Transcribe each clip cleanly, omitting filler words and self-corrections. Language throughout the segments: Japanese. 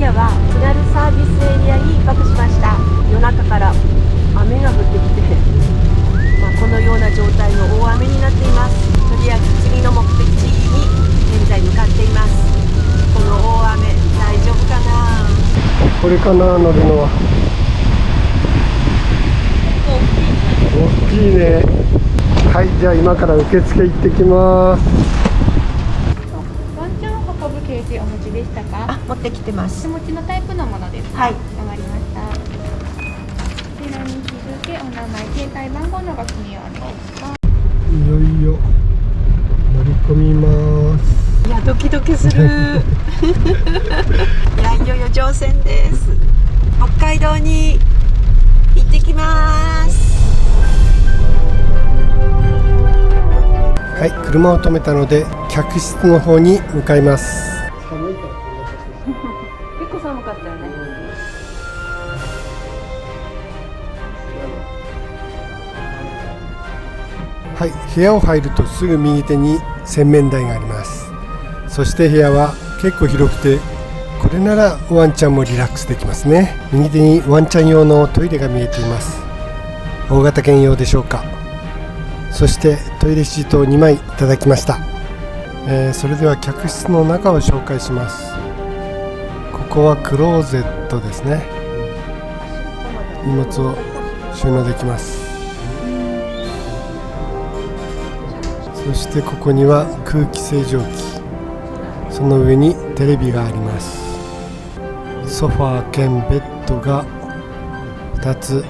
夜は津軽サービスエリアに1泊しました。夜中から雨が降ってきて、このような状態の大雨になっています。とりあえず次の目的地に現在向かっています。この大雨大丈夫かな。これかな、乗るのは。大きいね。はい、じゃあ今から受付行ってきます。ワンちゃんを運ぶケージお持ちでしたか？持ってきてます。手持ちのタイプのものですか？はい。わかりました。こちらに日付、お名前、携帯番号のご記入をお願いします。いよいよ乗り込みます。いやドキドキするいやいよいよ乗船です。北海道に行ってきます。はい、車を止めたので客室の方に向かいます。寒いから結構寒かったよね。はい、部屋を入るとすぐ右手に洗面台があります。そして部屋は結構広くて、これならワンちゃんもリラックスできますね。右手にワンちゃん用のトイレが見えています。大型犬用でしょうか。そしてトイレシートを2枚いただきました。それでは客室の中を紹介します。ここはクローゼットですね。荷物を収納できます。そしてここには空気清浄機、その上にテレビがあります。ソファー兼ベッドが2つ。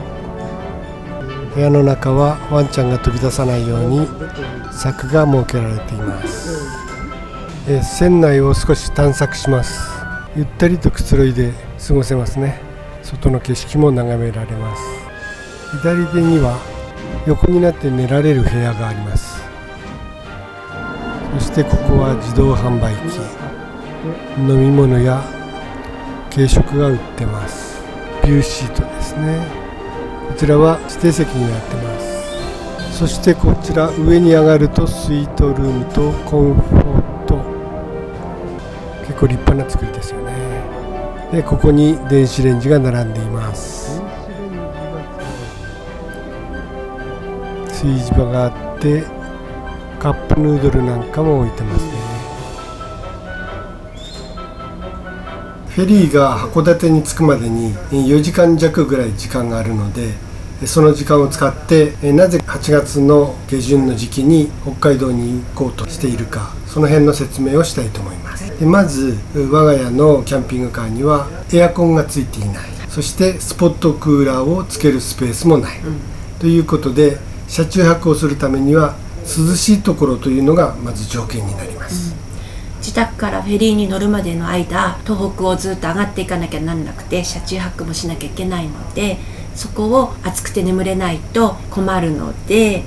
部屋の中はワンちゃんが飛び出さないように柵が設けられています。船内を少し探索します。ゆったりとくつろいで過ごせますね。外の景色も眺められます。左手には横になって寝られる部屋があります。そしてここは自動販売機、飲み物や軽食が売ってます。ビューシートですね。こちらは指定席になってます。そしてこちら上に上がるとスイートルームとコンフォート、結構立派な作りですよね。でここに電子レンジが並んでいます。炊事場があってカップヌードルなんかも置いてますね。フェリーが函館に着くまでに4時間弱ぐらい時間があるので、その時間を使ってなぜ8月の下旬の時期に北海道に行こうとしているか、その辺の説明をしたいと思います。でまず我が家のキャンピングカーにはエアコンがついていない、そしてスポットクーラーをつけるスペースもない、ということで車中泊をするためには涼しいところというのがまず条件になります。自宅からフェリーに乗るまでの間、東北をずっと上がっていかなきゃなんなくて、車中泊もしなきゃいけないので、そこを暑くて眠れないと困るので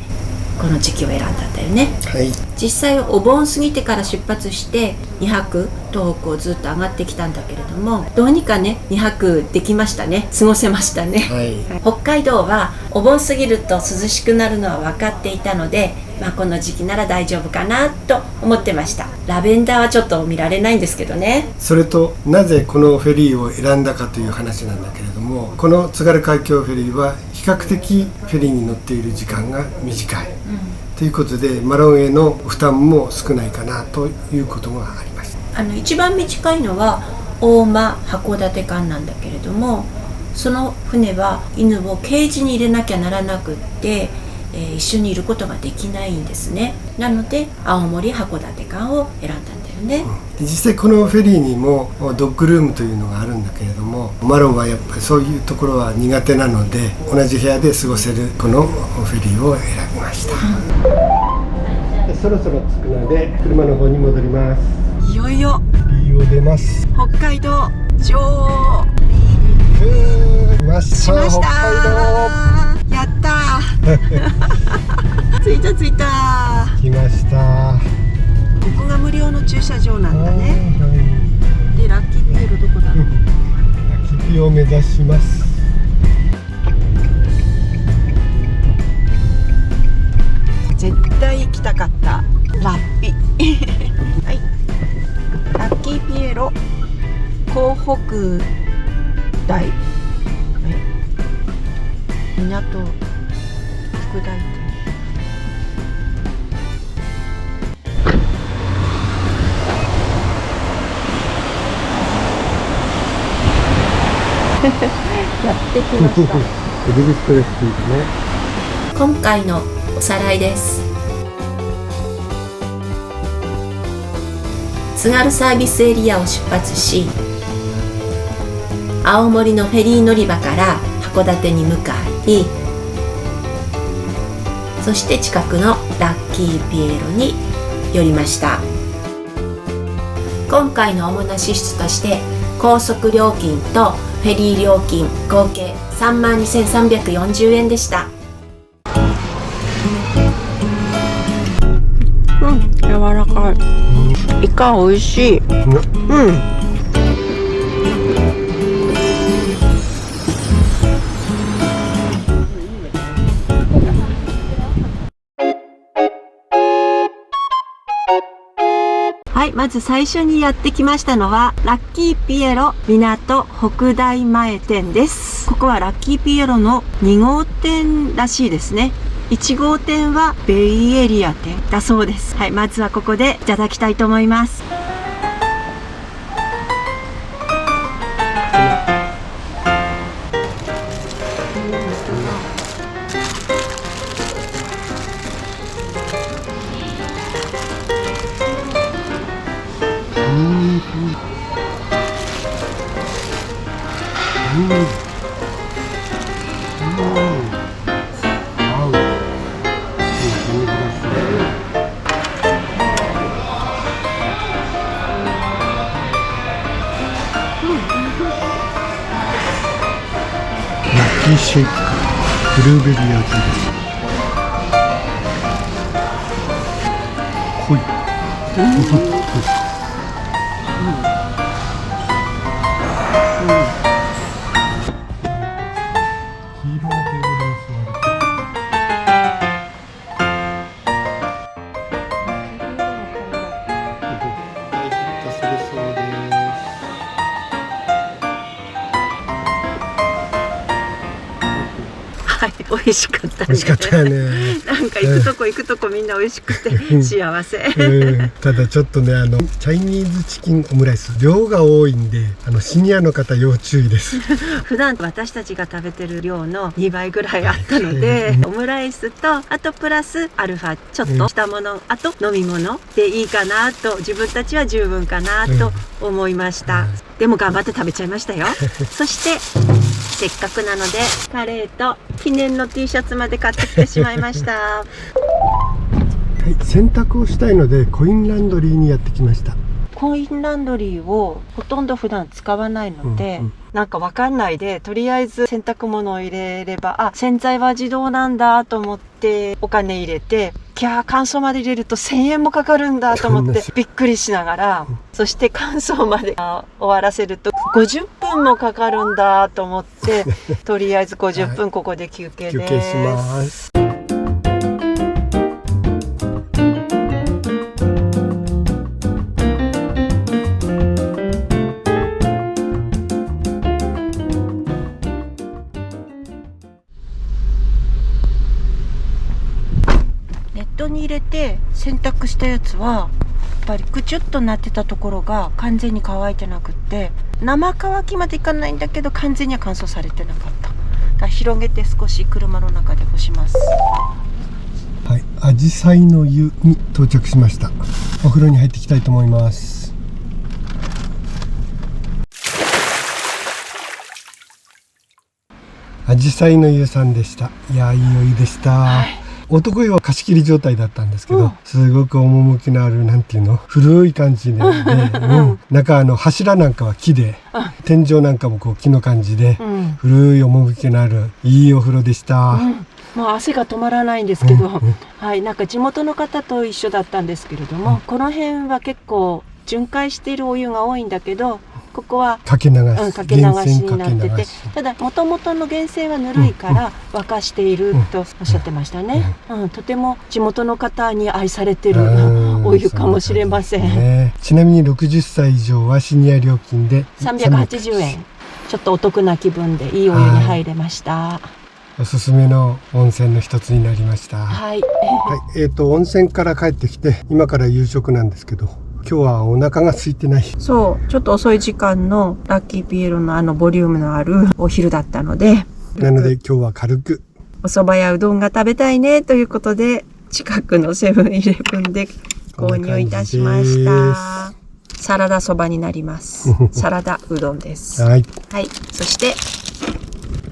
この時期を選んだんだよね。はい、実際お盆過ぎてから出発して2泊東北をずっと上がってきたんだけれども、どうにかね2泊できましたね。過ごせましたね。はい、北海道はお盆過ぎると涼しくなるのは分かっていたので、この時期なら大丈夫かなと思ってました。ラベンダーはちょっと見られないんですけどね。それとなぜこのフェリーを選んだかという話なんだけれども、この津軽海峡フェリーは比較的フェリーに乗っている時間が短い、ということでマロンへの負担も少ないかなということがあります。一番短いのは大間函館間なんだけれども、その船は犬をケージに入れなきゃならなくって、一緒にいることができないんですね。なので青森函館間を選んだんだよね。実際このフェリーにもドッグルームというのがあるんだけれども、マロンはやっぱりそういうところは苦手なので、同じ部屋で過ごせるこのフェリーを選びました。そろそろ着くので車の方に戻ります。いよいよフェリーを出ます。北海道上来ました。しました。北海道やったー着いた着いた。来ました。ここが無料の駐車場なんだね。はい、でラッキーピエロどこだろう。ラッキーピを目指します。絶対行きたかったラッピはい、ラッキーピエロ東北大港副大店。やってきました。エルビスプレスリーですね。今回のおさらいです。津軽サービスエリアを出発し、青森のフェリー乗り場から函館に向かい、そして近くのラッキーピエロに寄りました。今回の主な支出として高速料金とフェリー料金合計32,340円でした。柔らかい。イカ美味しい。はい、まず最初にやってきましたのはラッキーピエロ港北大前店です。ここはラッキーピエロの2号店らしいですね。1号店はベイエリア店だそうです。はい、まずはここでいただきたいと思います。ラッキーシェイクブルーベリー味です。ほい。黄色のテーブルに座る。大ヒットするそうです。はい、美味しかったね。美味しかったよね。なんか行くとこみんな美味しくて幸せ。ただちょっとね、チャイニーズチキンオムライス量が多いんで、シニアの方要注意です。普段私たちが食べてる量の2倍ぐらいあったので、オムライスとあとプラスアルファちょっとしたもの、あと飲み物でいいかなと、自分たちは十分かなと思いました。でも頑張って食べちゃいましたよ。そしてせっかくなのでカレーと記念の T シャツまで買ってきてしまいました。はい、洗濯をしたいのでコインランドリーにやってきました。コインランドリーをほとんど普段使わないので、なんかわかんないで、とりあえず洗濯物を入れれば、あ、洗剤は自動なんだと思ってお金入れて、乾燥まで入れると1000円もかかるんだと思ってびっくりしながら、そして乾燥まで終わらせると50分もかかるんだと思ってとりあえず50分ここで休憩です。休憩します。ネットに入れて洗濯したやつはやっぱりくちゅっとなってたところが完全に乾いてなくって、生乾きまでいかないんだけど完全には乾燥されてなかった。だから広げて少し車の中で干します。はい、アジサイの湯に到着しました。お風呂に入っていきたいと思います。アジサイの湯さんでした。いや、いいお湯でした。はい、男湯は貸し切り状態だったんですけど、すごく趣のある、なんていうの、古い感じで、中柱なんかは木で、天井なんかもこう木の感じで、古い趣のあるいいお風呂でした。もう汗が止まらないんですけど、はい、なんか地元の方と一緒だったんですけれども、この辺は結構巡回しているお湯が多いんだけど、ここはかけ流しになってて、ただ元々の源泉はぬるいから沸かしているとおっしゃってましたね。とても地元の方に愛されてるおお湯かもしれません、ね、ちなみに60歳以上はシニア料金で380円。ちょっとお得な気分でいいお湯に入れました。おすすめの温泉の一つになりました。はい、温泉から帰ってきて今から夕食なんですけど、今日はお腹が空いてない。そうちょっと遅い時間のラッキーピエロのボリュームのあるお昼だったので、なので今日は軽くお蕎麦やうどんが食べたいねということで、近くのセブンイレブンで購入いたしました。サラダそばになります。サラダうどんです。はい、はい、そして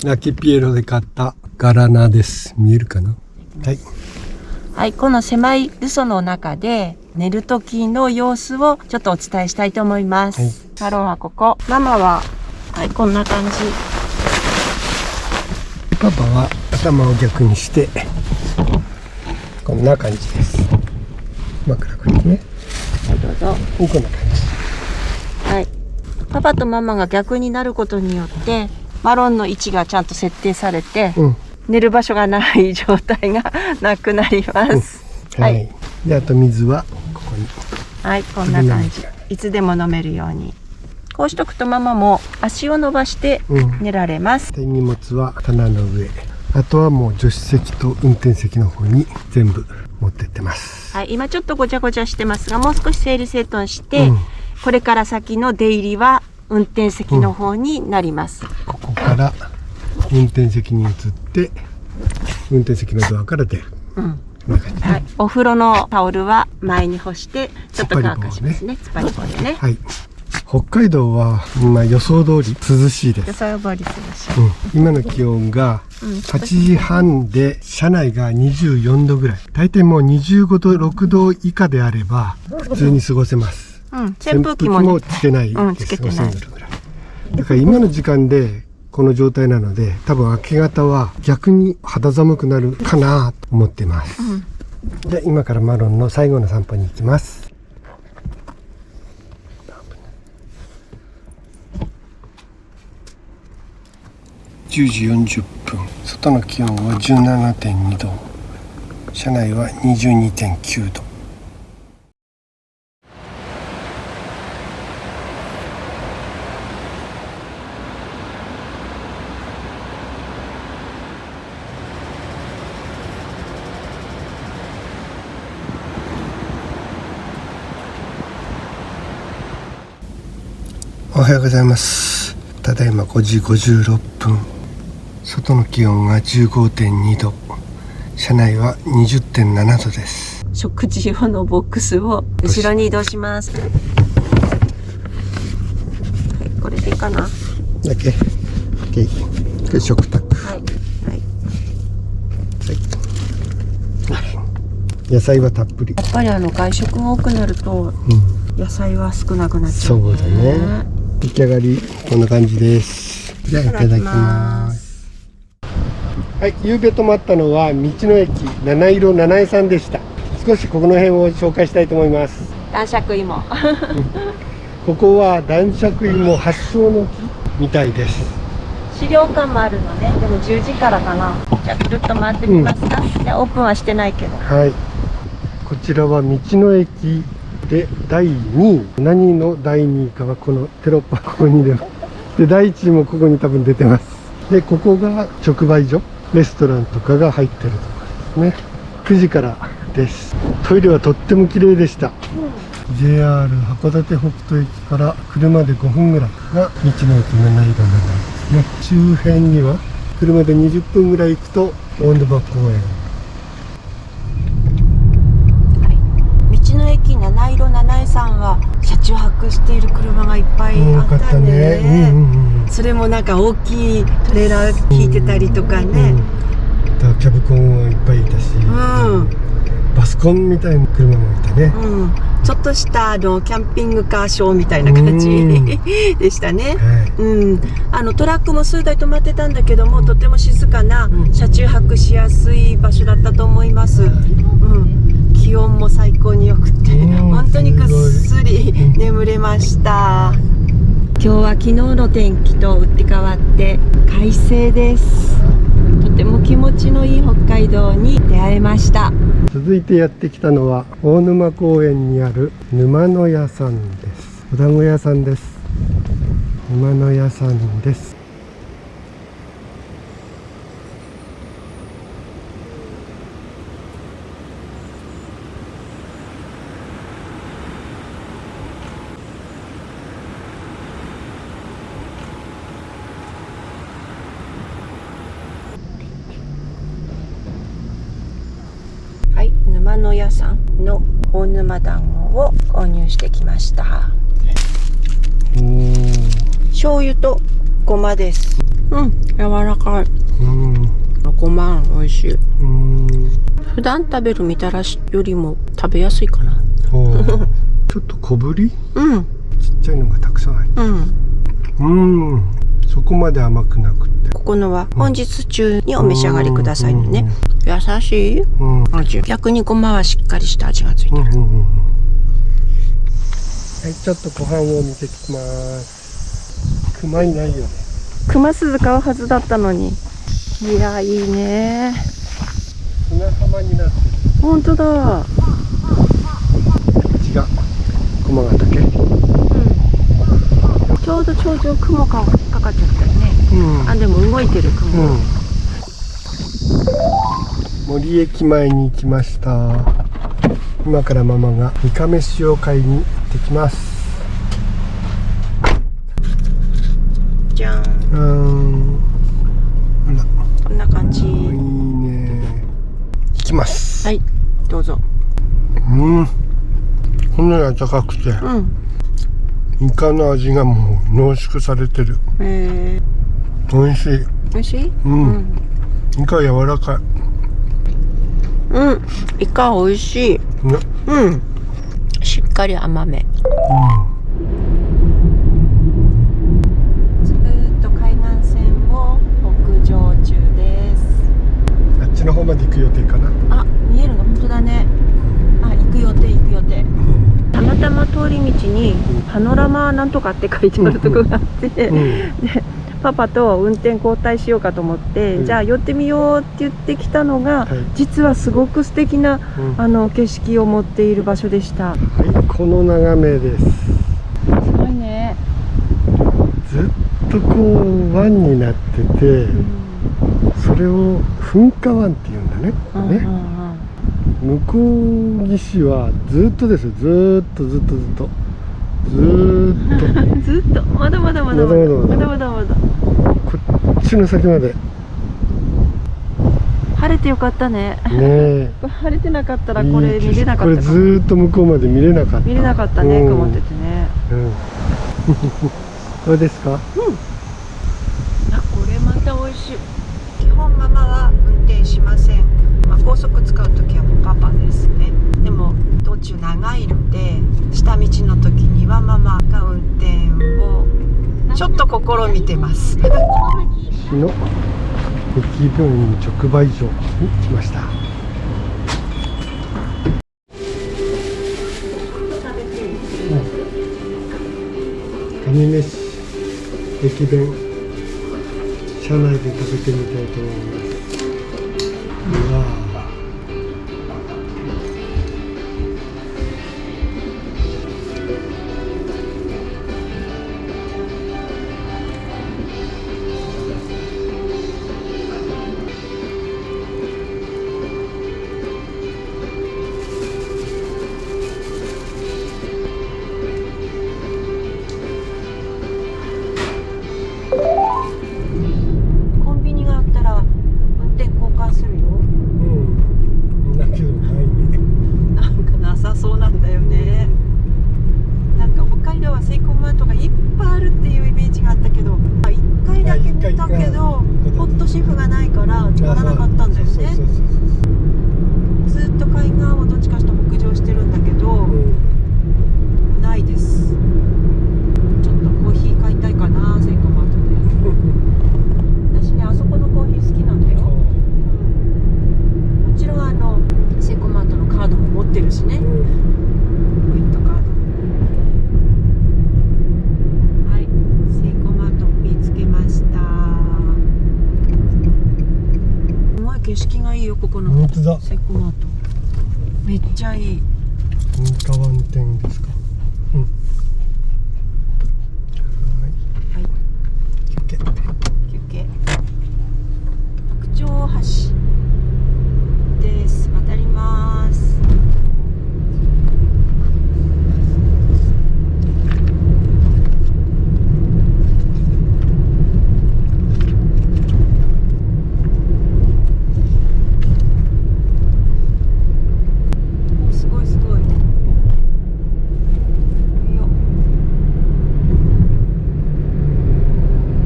ラッキーピエロで買ったガラナです。見えるかな。はい、はい、この狭いルソの中で寝る時の様子をちょっとお伝えしたいと思います。はい、マロンはここ、ママは、はい、こんな感じ。パパは頭を逆にしてこんな感じです。枕これね。はい、どうぞ。こんな感じ。はい、パパとママが逆になることによってマロンの位置がちゃんと設定されて、寝る場所がない状態がなくなります。はい。で、あと水はここに。はい、こんな感じ。いつでも飲めるように。こうしとくとママも足を伸ばして寝られます。で、荷物は棚の上。あとはもう助手席と運転席の方に全部持ってってます。はい、今ちょっとごちゃごちゃしてますが、もう少し整理整頓して、これから先の出入りは運転席の方になります。ここから運転席に移って、運転席のドアから出る。はい、お風呂のタオルは前に干してちょっと乾かしますね。つっぱり棒でね。はい。北海道は、予想通り涼しいです。予想通り涼しい。今の気温が8時半で車内が24度ぐらい。大体もう25度、6度以下であれば普通に過ごせます。扇風機もつけないです。つけてない。だから今の時間でこの状態なので、多分明け方は逆に肌寒くなるかなと思っています。じゃあ今からマロンの最後の散歩に行きます。10時40分、外の気温は 17.2 度、車内は 22.9 度。おはようございます。ただいま5時56分。外の気温が 15.2 度、車内は 20.7 度です。食事用のボックスを後ろに移動します。はい、これでいいかな。だけ。これ食卓。はい。野菜はたっぷり。やっぱり外食が多くなると、野菜は少なくなっちゃう。そうだね。出来上がりこんな感じです。じゃあいただきます。はい、夕べ泊まったのは道の駅七色七重さんでした。少しここの辺を紹介したいと思います。男爵芋ここは男爵芋発祥の地みたいです。資料館もあるのね。でも10時からかな。じゃあくるっと回ってみますか。じゃあオープンはしてないけど。はい、こちらは道の駅で第2位。何の第2位かはこのテロップはここに出ます。で第1位もここに多分出てます。でここが直売所、レストランとかが入ってるところですね。9時からです。トイレはとっても綺麗でした。JR 函館北斗駅から車で5分ぐらいが道の駅七色なんですね。周辺には車で20分ぐらい行くと大沼公園。道の駅七色七重さんは車中泊している車がいっぱいあったね。それもなんか大きいトレーラー引いてたりとかね。キャブコンはいっぱいいたし、バスコンみたいな車もいたね。ちょっとしたキャンピングカーショーみたいな感じでしたね。トラックも数台止まってたんだけども、とても静かな車中泊しやすい場所だったと思います。気温も最高に良くて、本当にぐっすり眠れました。今日は昨日の天気と打って変わって快晴です。とても気持ちのいい北海道に出会えました。続いてやってきたのは大沼公園にある沼の屋さんです。お団子屋さんです。沼の屋さんです。はい、沼の屋さんの大沼団子を購入してきました。醤油とごまです。柔らかい。ごま美味しい。普段食べるみたらしよりも食べやすいかな。ちょっと小ぶり？ちっちゃいのがたくさん入ってる。そこまで甘くなくて。ここのは本日中にお召し上がりくださいね。優しい味。逆にごまはしっかりした味がついてる。はい、ちょっと湖畔を見てきます。熊いないよね。熊鈴買うはずだったのに。いや、いいね。砂浜になってる。本当だ。こっちが駒ヶ岳。ちょうど頂上雲かかっちゃったよね。あ、でも動いてる雲。森駅前に行きました。今からママがイカ飯を買いに行ってきます。じゃん。あら、こんな感じ。いいね。行きます。はい、どうぞ。こんなに温かくて、イカの味がもう濃縮されてる。美味しい。美味しい？イカ柔らかい。イカ美味しい。しっかり甘め。ずっと海岸線を北上中です。あっちの方まで行く予定かな。あ、見えるの本当だね。あ、行く予定。たまたま通り道にパノラマなんとかって書いてあるとこがあって、でパパと運転交代しようかと思って、じゃあ寄ってみようって言ってきたのが、実はすごく素敵な、景色を持っている場所でした。はい、この眺めです。すごいね。ずっとこう湾になってて、それを噴火湾っていうんだね。向こう岸はずっとですよ。ずっとずっとまだまだこっちの先まで。晴れてよかったね。晴れてなかったらこれ見れなかったかも。これずっと向こうまで見れなかったね。曇っててね。どうですか？これまた美味しい。基本ママは運転しません。高速使う時はもうパパですね。でも道中長いので、下道の時にはママが運転をちょっと試みてます。の駅病院直売所に来ました。カニ飯駅弁、車内で食べてみたいと思います。うわー、コンビニがあったら運転交換するよ。ここの本当だ。セイコーマートめっちゃいい。噴火湾店ですか。うん。はい、休憩。休憩。白鳥橋です。渡ります。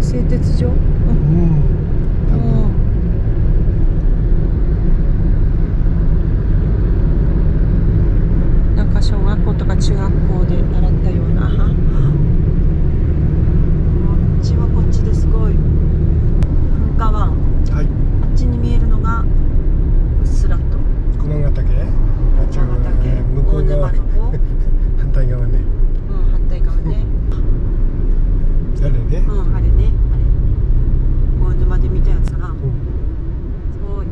製鉄所、なんか小学校とか中学校で習ったような。こっちはこっちですごい噴火湾。はい。あっちに見えるのがうっすらと駒ヶ岳。駒ヶ岳、向こう側。大沼の方反対側ね。反対側ね。あれね。あれね、あれ大沼で見たやつかな。すごい。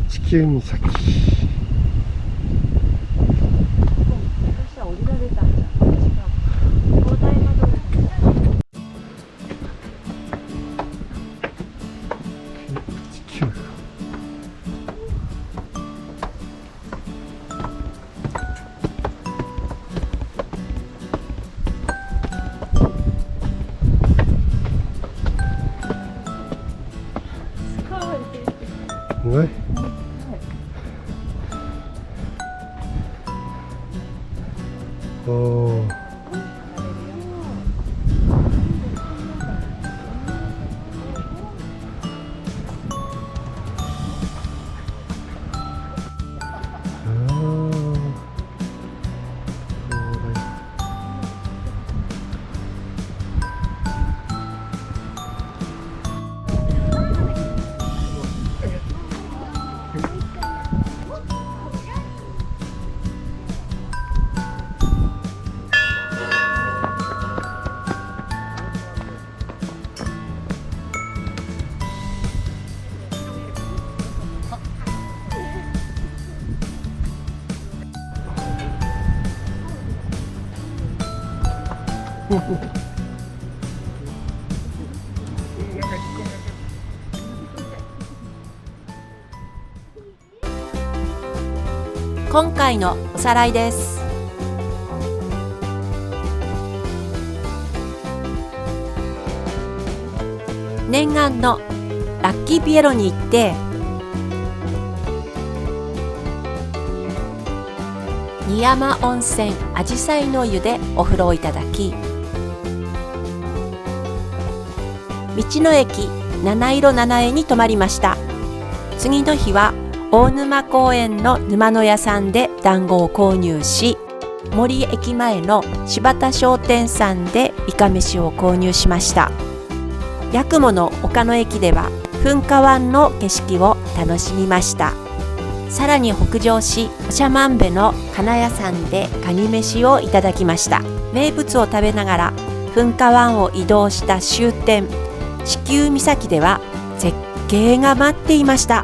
地球岬。降りられたんじゃん。違う。大台まで。地球。すごい。おお。今回のおさらいです。念願のラッキーピエロに行って二山温泉あじさいの湯でお風呂をいただき、道の駅七色七重に泊まりました。次の日は大沼公園の沼の屋さんで団子を購入し、森駅前の柴田商店さんでイカ飯を購入しました。八雲の岡野駅では噴火湾の景色を楽しみました。さらに北上し、長万部の金屋さんでカニ飯をいただきました。名物を食べながら噴火湾を移動した終点地球岬では絶景が待っていました。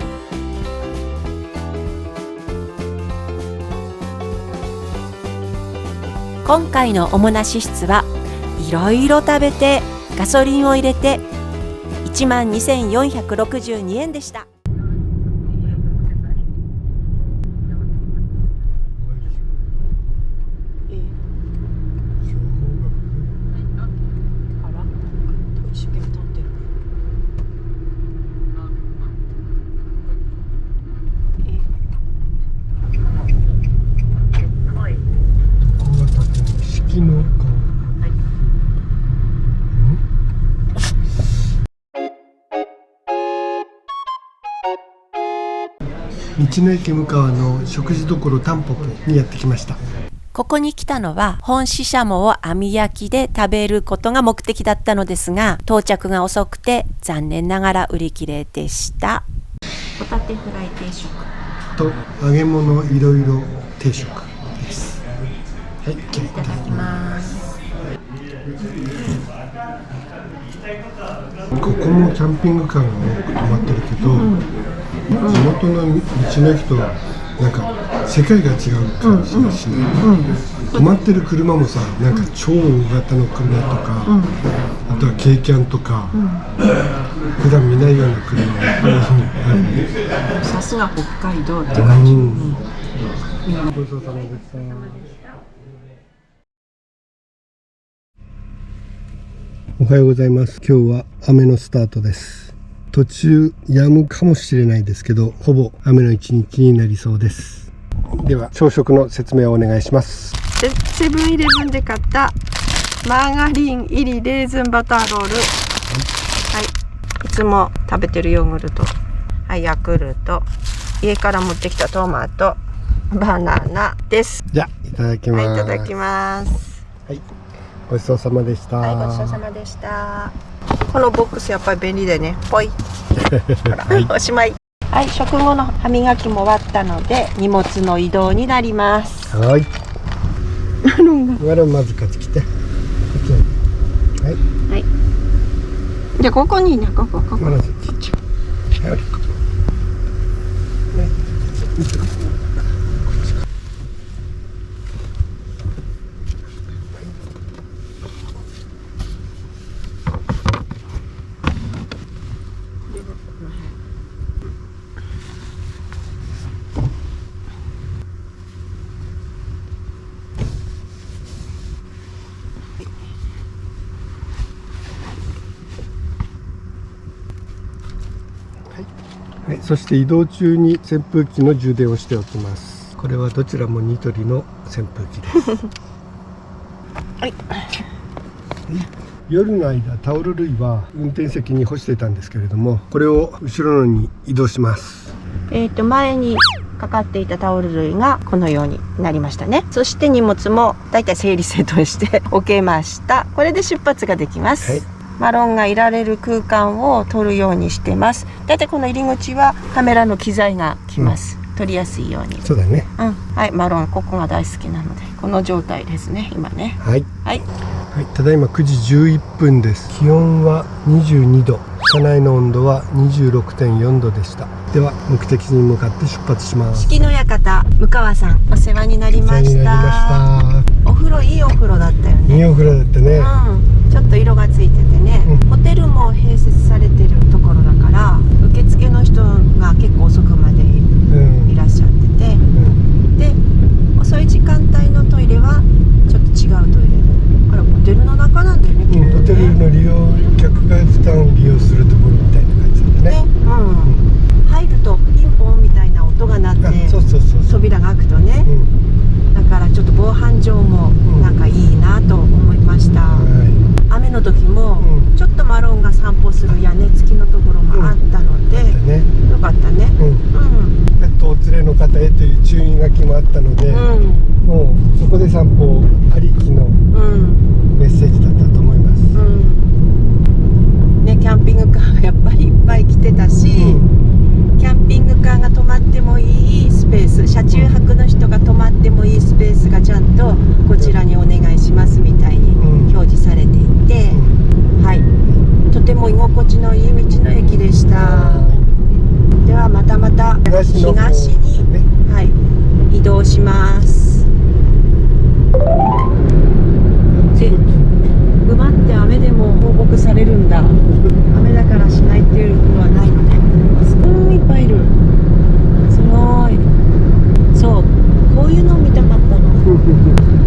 今回の主な支出はいろいろ食べてガソリンを入れて12,462円でした。道の駅向川の食事処タンポポにやってきました。ここに来たのは本シシャモを網焼きで食べることが目的だったのですが、到着が遅くて残念ながら売り切れでした。ホタテフライ定食と揚げ物いろいろ定食です。はい、いただきます。ここもキャンピングカーが多く止まってるけど、地元の道の駅とはなんか世界が違う感じがしない、止まってる車もさ、なんか超大型の車とか、あとは軽キャンとか、普段見ないような車がいっぱいあるね。さすが北海道って感じ。ごちそうさまでした。おはようございます。今日は雨のスタートです。途中止むかもしれないですけど、ほぼ雨の一日になりそうです。では朝食の説明をお願いします。セブンイレブンで買ったマーガリン入りレーズンバターロール、はい、いつも食べてるヨーグルト、はい、ヤクルト、家から持ってきたトマト、バナナです。じゃあいただきます。はい、いただきます。はい、ごちそうさまでした。はい、ごちそうさまでした。このボックスやっぱり便利でね、ぽい。はい、おしまい。はい、食後の歯磨きも終わったので荷物の移動になります。はい。マロンまずこっち来て。はい。はい。じゃあここにね、ここ。マロンちっちゃい。はい。はい、そして移動中に扇風機の充電をしておきます。これはどちらもニトリの扇風機です。はい。夜の間タオル類は運転席に干してたんですけれども、これを後ろのに移動します。前にかかっていたタオル類がこのようになりましたね。そして荷物もだいたい整理整頓しておけました。これで出発ができます。はい、マロンがいられる空間を取るようにしてます。だいたいこの入り口はカメラの機材が来ます。撮りやすいように。そうだね。はい、マロンここが大好きなのでこの状態ですね、今ね。はい。はい。はい、ただいま9時11分です。気温は22度。車内の温度は 26.4 度でした。では目的地に向かって出発します。四季の館向川さん、お世話になりました。お風呂、いいお風呂だったよね。いいお風呂だったね。ちょっと色がついててね、ホテルも併設されてるところだから受付の人が結構遅くまでいらっしゃってて、で遅い時間帯のトイレはちょっと違うトイレで、あれホテルの中なんだよね、きっとね。ホテルの利用客が普段利用するところみたいな感じだったね。入るとピンポンみたいな音が鳴って、扉が開くとね、だからちょっと防犯上もなんかいいなと思いました。雨の時もちょっとマロンが散歩する屋根付きのところもあったので、よかったね。ペットお連れの方へという注意書きもあったので、もうそこで散歩ありきのメッセージだったと思います。ね、キャンピングカーがやっぱりいっぱい来てたし、キャンピングカーが止まってもいいスペース、車中泊の人が止まってもいいスペースがちゃんとこちらにお願いしますみたいに表示されていて、はい、とても居心地のいい道の駅でした。ではまた東に、はい、移動します。で、馬って雨でも放牧されるんだ。雨だからしないっていうことはないのね。すごいいっぱいいる。すごい。そう、こういうのを見たかったの。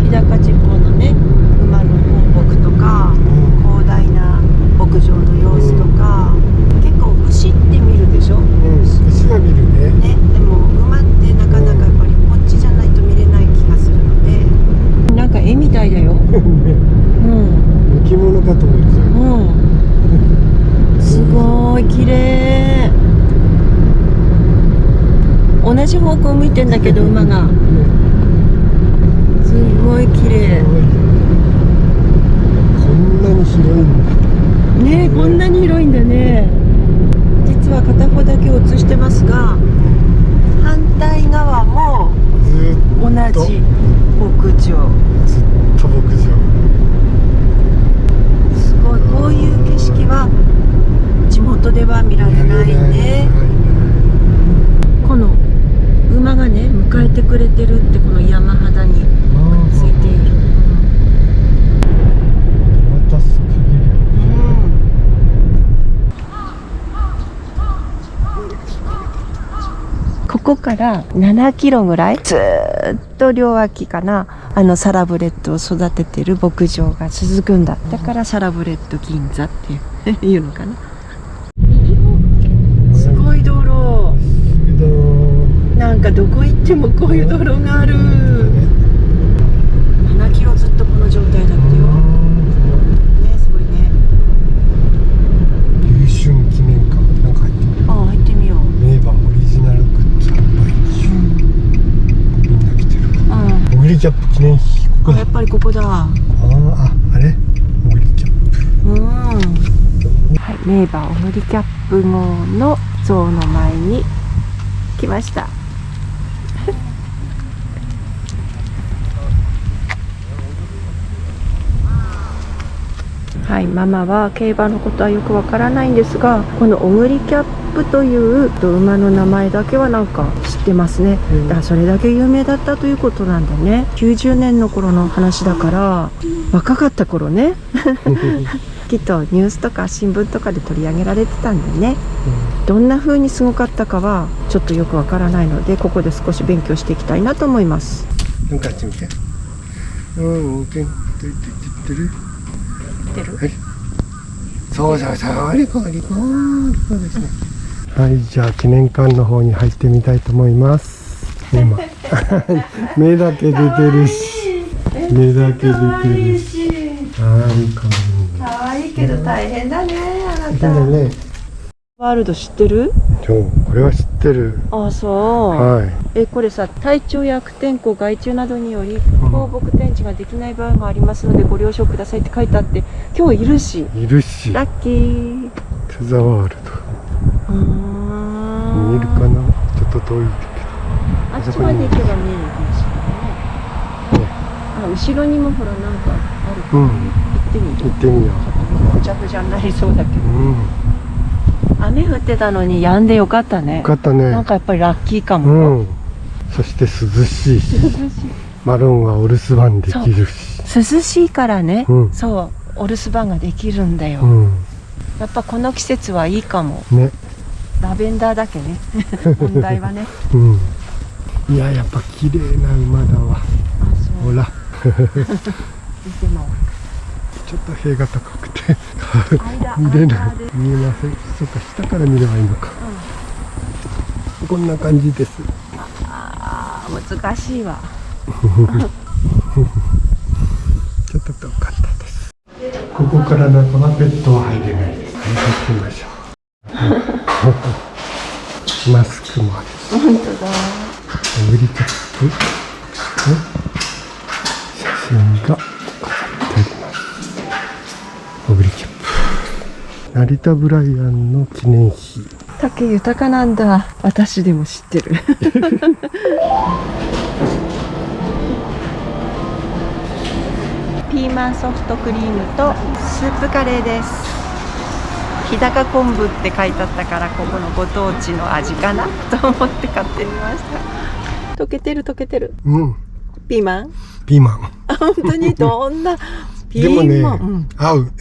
日高地方のね、馬の放牧とか、広大な牧場の様子とか、結構牛って見るでしょ。牛は見るね。でも馬ってなかなかやっぱりこっちじゃないと見れない気がするので、なんか絵みたいだよ。生き物かと思うんですよ。じ方向向いてんだけど馬がすごい綺麗こんなに広いんだね。こんなに広いんだね。実は片方だけ映してますが、反対側もず同っとじ牧場。ずっと牧場。すごい、こういう景色は地元では見られないね。この馬がね迎えてくれてるって、この山肌についている。またすぎる。ここから7キロぐらいずーっと両脇かな、サラブレッドを育ててる牧場が続くんだ。だからサラブレッド銀座っていうのかな。すごい道路。なんかどこ行ってもこういう道路がある。7キロずっとこの状態だってよ。ね、すごいね。優春記念館なんか入ってみる。ああ、入ってみよう。名馬オリジナルグッズ販売中。みんな来てる。オグリキャップ記念碑、ここだ。やっぱりここだ。あれオグリキャップ。はい、名馬オグリキャップ号の像の前に来ました。はい、ママは競馬のことはよくわからないんですが、このオグリキャップという馬の名前だけはなんか知ってますね。だからそれだけ有名だったということなんだね。90年の頃の話だから、若かった頃ねきっとニュースとか新聞とかで取り上げられてたんだね。どんな風にすごかったかはちょっとよくわからないので、ここで少し勉強していきたいなと思います。なんかあっち見て。てる。はい。そうリコですね。はい、じゃあ記念館の方に入ってみたいと思います。今目だけ出てるし、目だけ出てるし。可愛いけど大変だね、あなた。ね。ワールド知ってる？これは知ってる。あ、そう。はい。これさ、体調や悪天候、害虫などにより放牧展示ができない場合がありますのでご了承くださいって書いてあって、今日いるし。いるし。ラッキー。トゥザワールド。見えるかな？ちょっと遠いけど。あっちまで行けば見えるかもしれないね。後ろにもほらなんかあるから、行ってみる。行ってみよう。ぐちゃぐちゃになりそうだけど。雨降ってたのに止んでよかったね。よかったね。なんかやっぱりラッキーかも。そして涼しいし、マロンはお留守番できるし。涼しいからね、そう、お留守番ができるんだよ。やっぱこの季節はいいかも。ね。ラベンダーだけね。問題はね。いや、やっぱ綺麗な馬だわ。ほら。見ても。ちょっと塀が高くて見れない、見えません。そうか、下から見ればいいのか。こんな感じです。難しいわ。ちょっと遠かったです。ここから中はペットは入れないです。入ってみましょう。マスクもあるし。本当だ。オグリキャップ、写真が飾ってあります。オグリキャップ、成田ブライアンの記念碑。竹豊なんだ。私でも知ってる。ピーマンソフトクリームとスープカレーです。日高昆布って書いてあったから、ここのご当地の味かなと思って買ってみました。溶けてる溶けてる。ピーマン？ピーマン。本当にどんなピでもね、ーマン？合う。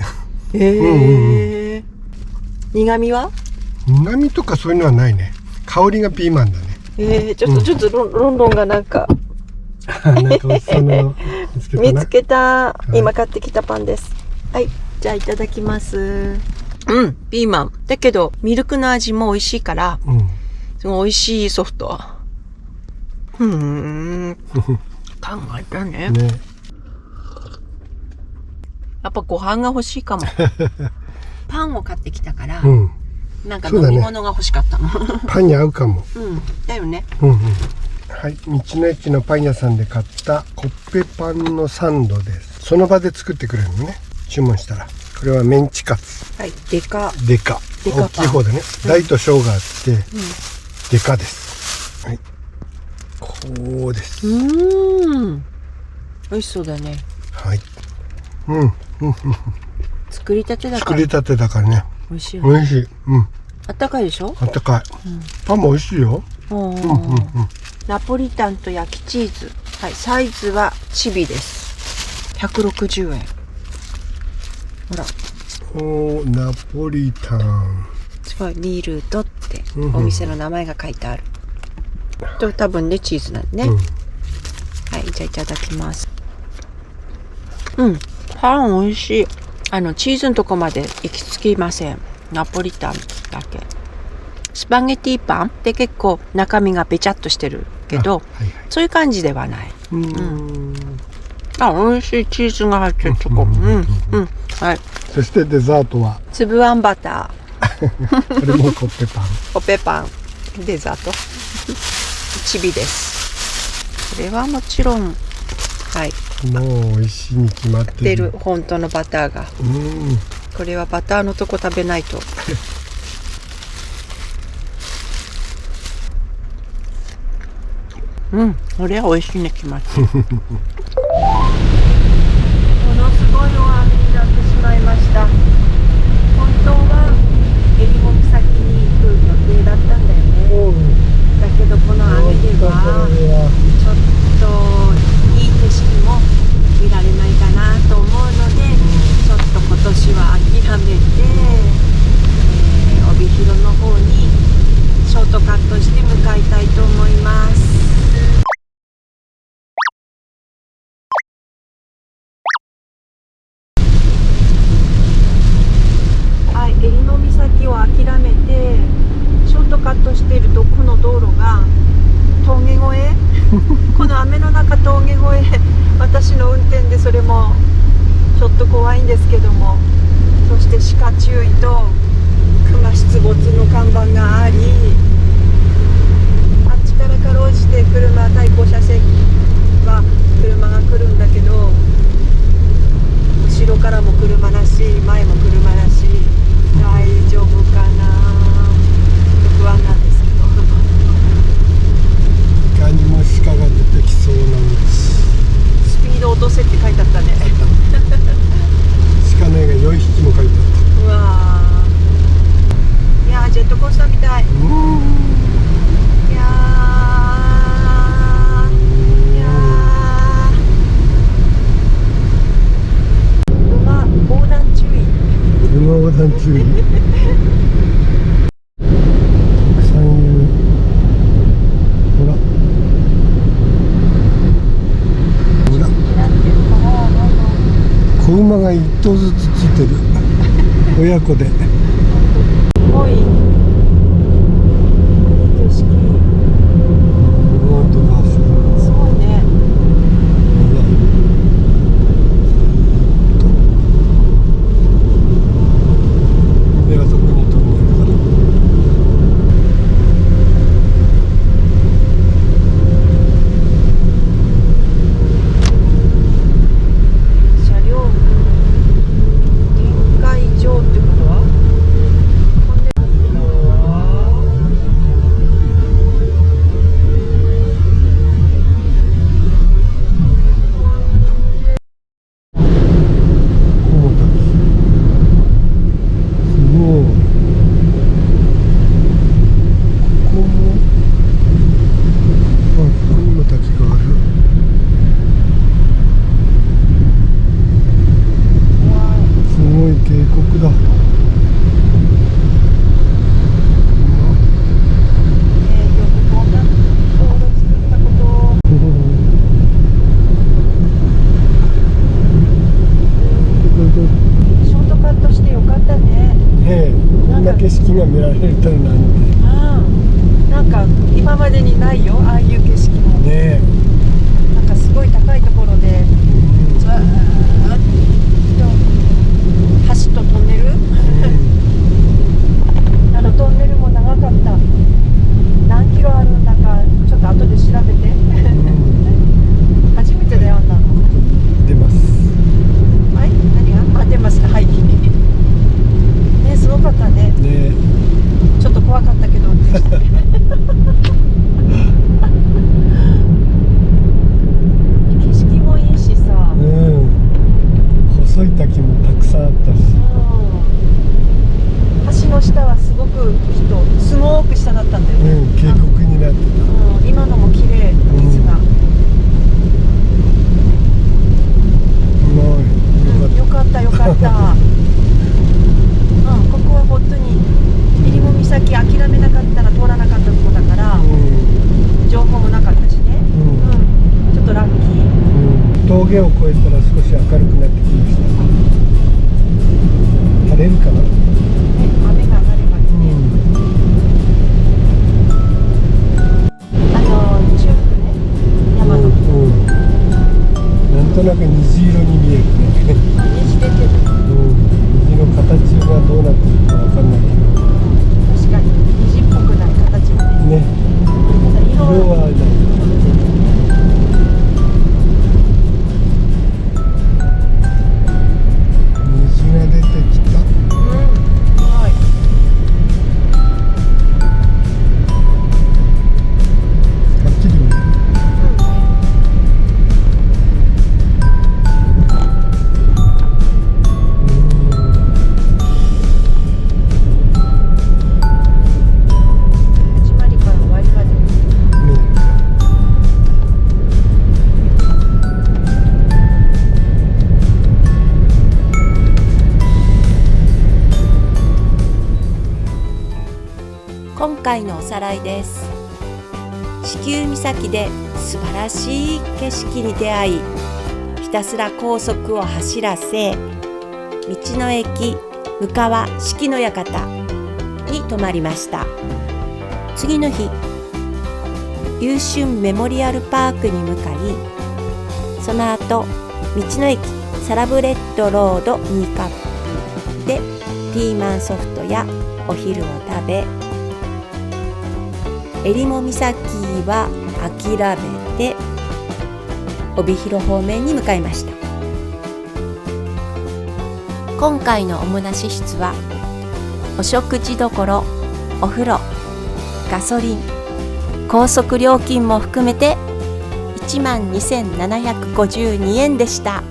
苦味は？苦味とかそういうのはないね。香りがピーマンだね。ちょっとロンドンがなんかなんかその見つけた。今買ってきたパンです。はい、じゃあいただきます。ピーマンだけどミルクの味も美味しいから、すごい美味しいソフト。考えたね。やっぱご飯が欲しいかも。パンを買ってきたから、なんかそうだね飲み物が欲しかったの。パンに合うかも。うんだよね。うんうん。はい、道の駅のパン屋さんで買ったコッペパンのサンドです。その場で作ってくれるのね。注文したら。これはメンチカツ。はいでか。デカ。デカパン大きい方でね。大と小があって、デカです。はい。こうです。美味しそうだね。はい。うん。作りたてだから作りたてだからね。美味しいよね。美味しい。うん。あったかいでしょ。あったかい。パンも美味しいよ。ナポリタンと焼きチーズ。はい、サイズはチビです。160円。ほら、おー、ナポリタン。すごいミルドってお店の名前が書いてある。と多分ねチーズなんね。はい、じゃあいただきます。パン美味しい。チーズのとこまで行き着きません。ナポリタンだけ。スパゲティパンって結構中身がべちゃっとしてるけど、そういう感じではない。あ、美味しい。チーズが入ってるとこ。はい。そしてデザートは粒あんバター。これもコッペパン。コッペパン。デザート。チビです。これはもちろん、はい。もう美味しいに決まってる。本当のバターが。これはバターのとこ食べないと。これは美味しいね決まってる。ものすごい大雨になってしまいました。本当はえりも岬に行く予定だったんだよね。だけどこの雨ではちょっといい景色も見られないかなと思うので、ちょっと今年は諦めて、帯広の方にショートカットして向かいたいと思います。はい、襟の岬を諦めてショートカットしているとこの道路が峠越えこの雨の中峠越え、私の運転でそれもちょっと怖いんですけども、そして鹿注意と熊出没の看板があり、あっちからかろうじて対向車線は車が来るんだけど、後ろからも車だし前も車だし、大丈夫かな不安なんですけど。いかにも鹿が出てきそうな道。スピード落とせって書いてあったね。鹿の絵が4匹も描いてあうわー、いやージェットコースターみたい。いや馬横断注意。馬横断注意。山遊。ほら。ほら。子馬が1頭ずつついてる。親子で。すごいいい景色。音がする。すごいね。夢がそこに飛んでるから。車両展開場ってことは景色が見られるとなんて。なんか今までにないよ、ああいう景色も。ねえ。なんかすごい高いところでずーっと橋とトンネル、くスモーク下だったんだよね。渓谷になってた。今のも綺麗、水が。よかったよかった。ここは本当にえりも岬諦めなかったら通らなかったとこだから、情報もなかったしね。ちょっとラッキー。峠を越えたら少し明るくなってきました。晴れるかな。雨が上がればいいね。中腹ね、山の。なんとなく虹色に見えるね。虹出てる。虹の形がどうなってるかわかんないけど。確かに虹っぽくない形がね。ね。色はない。虹が出てきた。はい。はっきり見える。始まりから終わりまで見えるか。今回のおさらいです。子宮岬で素晴らしい景色に出会い、ひたすら高速を走らせ、道の駅向川四季の館に泊まりました。次の日、優春メモリアルパークに向かい、その後道の駅サラブレッドロードに向かってピーマンソフトやお昼を食べ、えりも岬は諦めて帯広方面に向かいました。今回のおもなし室はお食事どころ、お風呂、ガソリン、高速料金も含めて12,752円でした。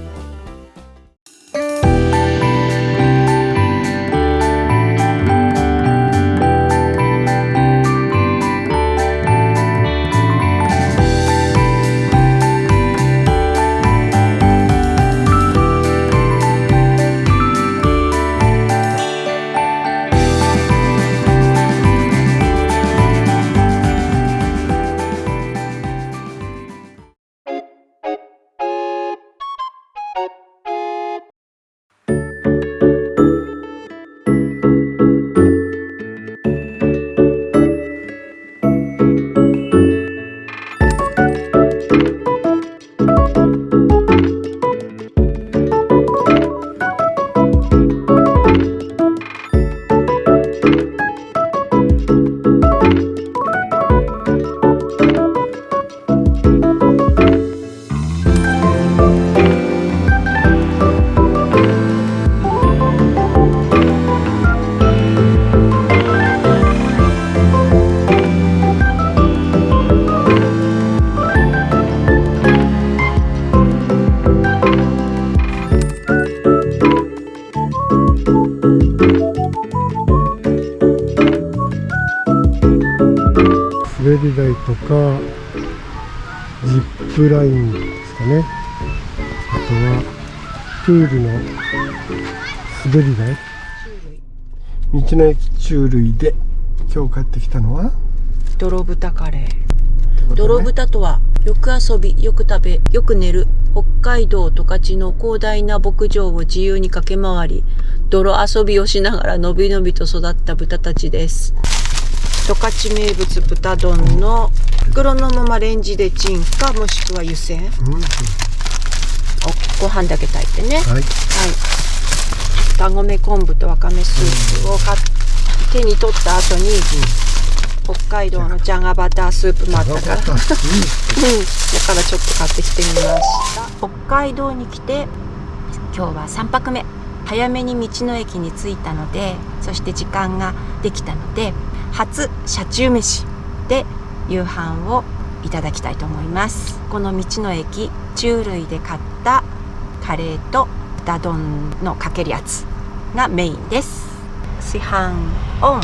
滑り台とかジップラインですかね。あとはプールの滑り台、道の駅中類で今日買ってきたのは泥豚カレー。泥豚とはよく遊び、よく食べ、よく寝る北海道十勝の広大な牧場を自由に駆け回り、泥遊びをしながらのびのびと育った豚たちです。十勝名物豚丼の袋のままレンジでチンか、もしくは湯煎、ご飯だけ炊いてね、はい、豚米昆布とわかめスープを手に取った後に、北海道のじゃがバタースープもあったからだからちょっと買ってきてみました。北海道に来て今日は3泊目、早めに道の駅に着いたので、そして時間ができたので、初車中飯で夕飯をいただきたいと思います。この道の駅中類で買ったカレーと豚丼のかけるやつがメインです。炊飯オン。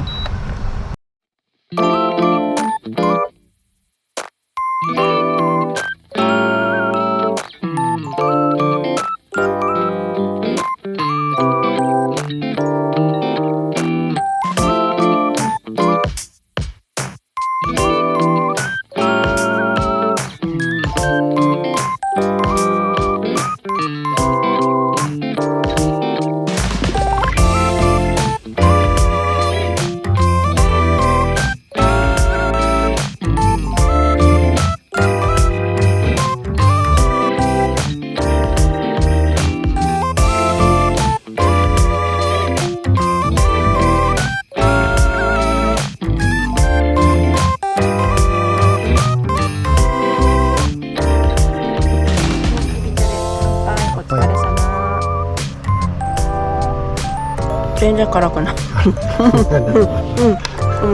全然辛くない。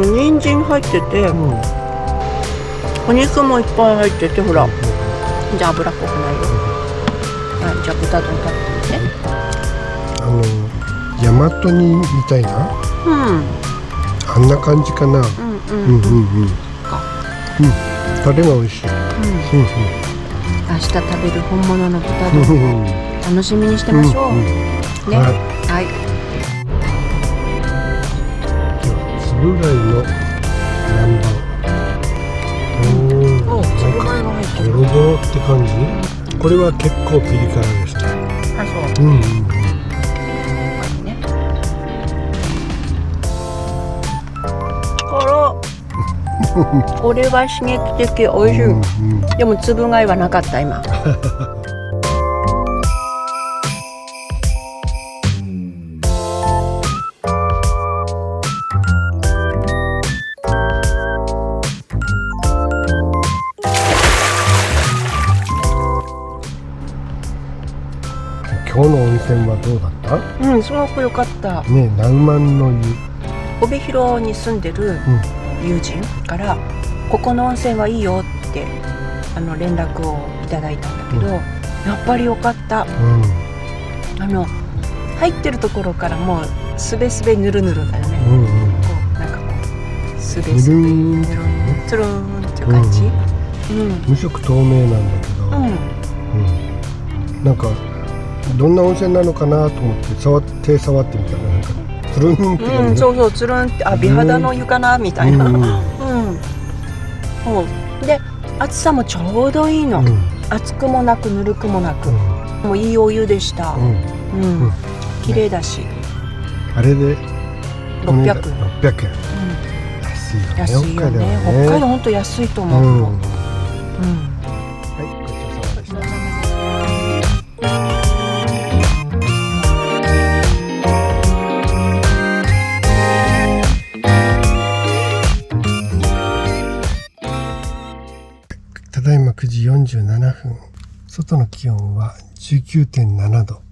人参入ってて、お肉もいっぱい入ってて、ほら、じゃあ脂っこくないよ。はい、じゃあ豚丼食べてみて。大和煮みたいな、あんな感じかな。タレが美味しい。明日食べる本物の豚丼、楽しみにしてましょう。ね、はい。つぶ貝の南蛮。お、つぶ貝が入ってる。ドロドロって感じ。これは結構ピリ辛ですね。あ、そう。これは刺激的、美味しい。でもつぶ貝はなかった今。今日の温泉はどうだった？すごく良かった。ね、ナウマンの湯。帯広に住んでる友人から、ここの温泉はいいよって連絡をいただいたんだけど、やっぱり良かった。入ってるところからもうすべすべぬるぬるだよね。なんかこうすべすべぬるつるんっていう感じ。無色透明なんだけど、なんかどんな温泉なのかなと思って触ってみたら、なんかつるんって感じ。そうそう、つるんって、美肌の湯かなみたいな。で、暑さもちょうどいいの。熱くもなくぬるくもなく、もういいお湯でした。綺麗だし。あれで600円。安いよね。北海道本当安いと思う。ただいま9時47分。外の気温は 19.7 度。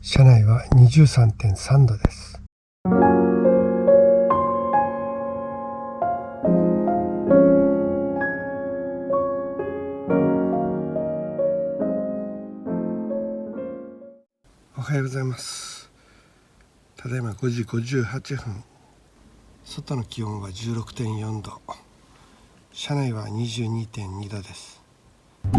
車内は 23.3 度です。おはようございます。ただいま5時58分。外の気温は 16.4 度。車内は 22.2 度です。で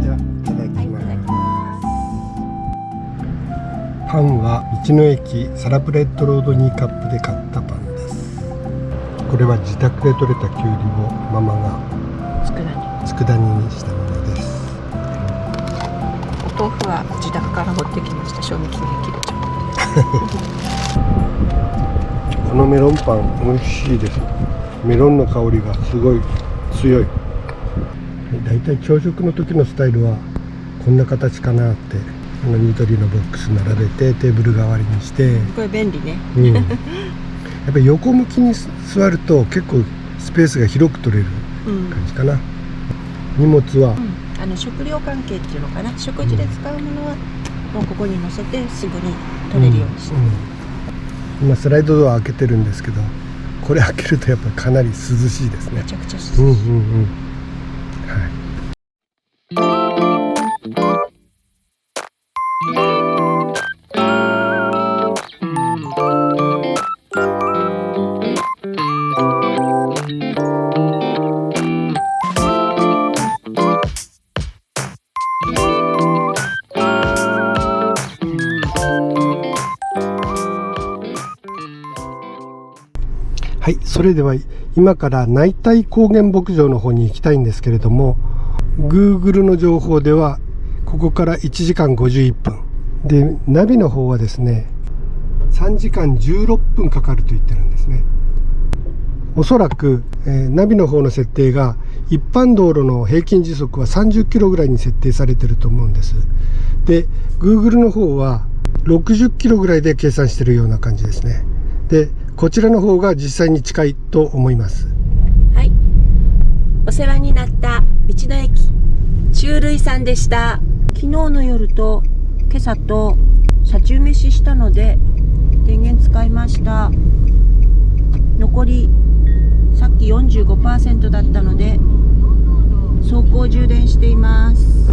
はいただきます。パンは道の駅サラブレッドロード2カップで買ったパンです。これは自宅で採れたきゅうりをママが佃煮にしたものです。お豆腐は自宅から持ってきました。賞味期限切れちゃう。このメロンパン美味しいです。メロンの香りがすごい強い。だいたい朝食の時のスタイルはこんな形かなって、緑のボックス並べてテーブル代わりにして。これ便利ね。やっぱり横向きに座ると結構スペースが広く取れる感じかな。荷物は、食料関係っていうのかな、食事で使うものはもうここに乗せてすぐに取れるようにして、今スライドドア開けてるんですけど、これ開けるとやっぱりかなり涼しいですね。めちゃくちゃ涼しい。はい、それでは今から内帯高原牧場の方に行きたいんですけれども、 Google の情報ではここから1時間51分で、ナビの方はですね3時間16分かかると言ってるんですね。おそらく、ナビの方の設定が一般道路の平均時速は30キロぐらいに設定されてると思うんです。で Google の方は60キロぐらいで計算してるような感じですね。でこちらの方が実際に近いと思います。はい、お世話になったの駅中類さんでした。昨日の夜と今朝と車中飯したので電源使いました。残りさっき 45% だったので走行充電しています。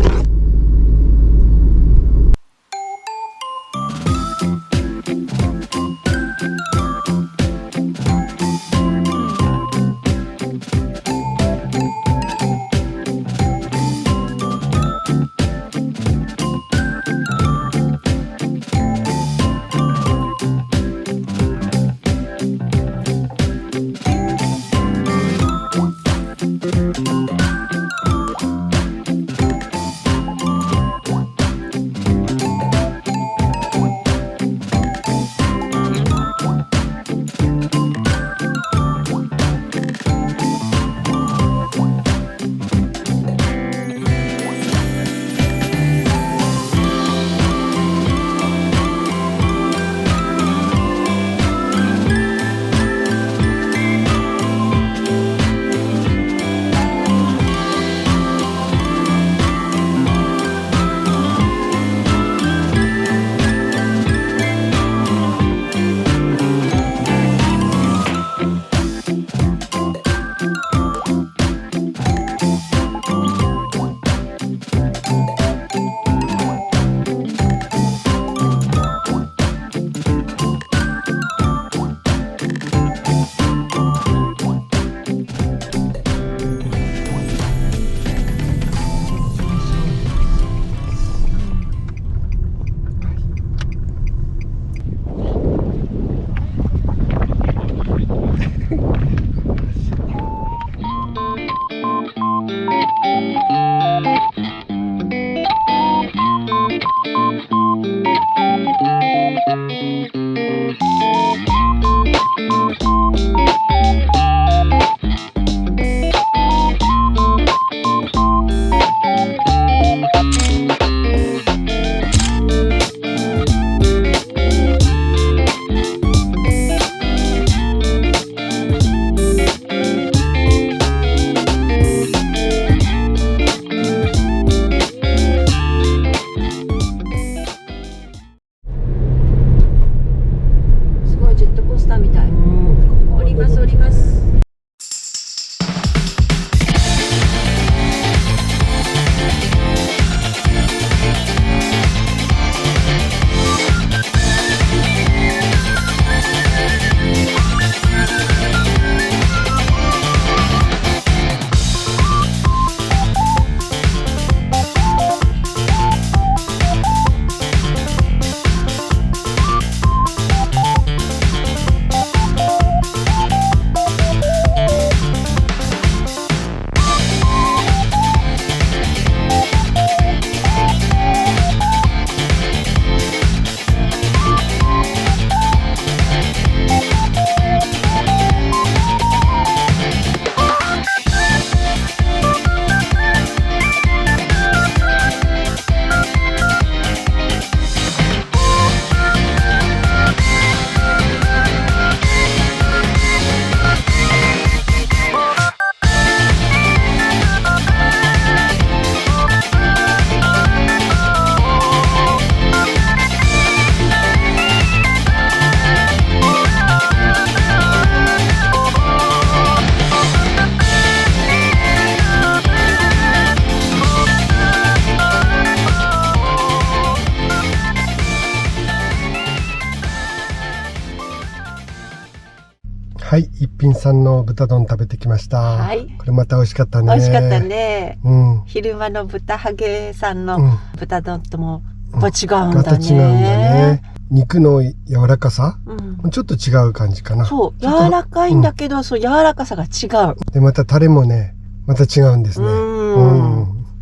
はい、一品さんの豚丼食べてきました。はい。これまた美味しかったね。美味しかったね。うん。昼間の豚ハゲさんのうん豚丼ともやっぱ違うんだね。また違うんだね。肉の柔らかさ、うん、ちょっと違う感じかな。そう、柔らかいんだけど、そう、柔らかさが違う。で、またタレもね、また違うんですね。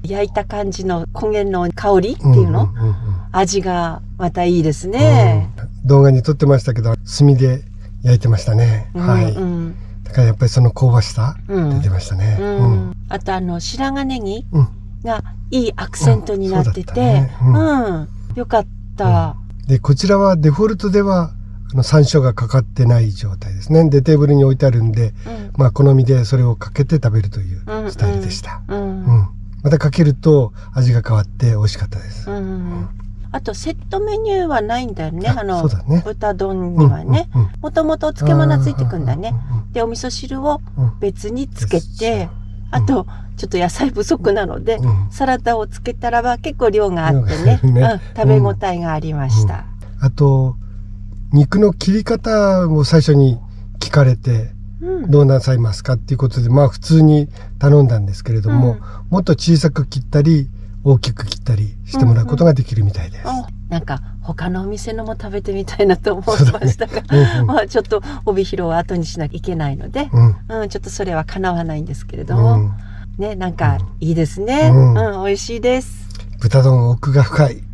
焼いた感じの焦げの香りっていうの、味がまたいいですね。動画に撮ってましたけど、炭で焼いてましたね。はい。だからやっぱりその香ばしさ出てましたね。あと白髪ネギがいいアクセントになってて、よかった。で、こちらはデフォルトでは山椒がかかってない状態ですね。で、テーブルに置いてあるんで、まあ好みでそれをかけて食べるというスタイルでした。またかけると味が変わって美味しかったです。あとセットメニューはないんだよね。そうだね。豚丼にはね、もともとお漬物ついてくんだね。でお味噌汁を別につけて、あとちょっと野菜不足なので、サラダをつけたらば結構量があってね、食べ応えがありました。あと肉の切り方を最初に聞かれて、どうなさいますかっていうことで、まあ普通に頼んだんですけれども、もっと小さく切ったり大きく切ったりしてもらうことができるみたいです。なんか他のお店のも食べてみたいなと思いましたが、まあちょっと帯広は後にしなきゃいけないので、ちょっとそれは叶わないんですけれども、ね、なんかいいですね。美味しいです。豚丼奥が深い。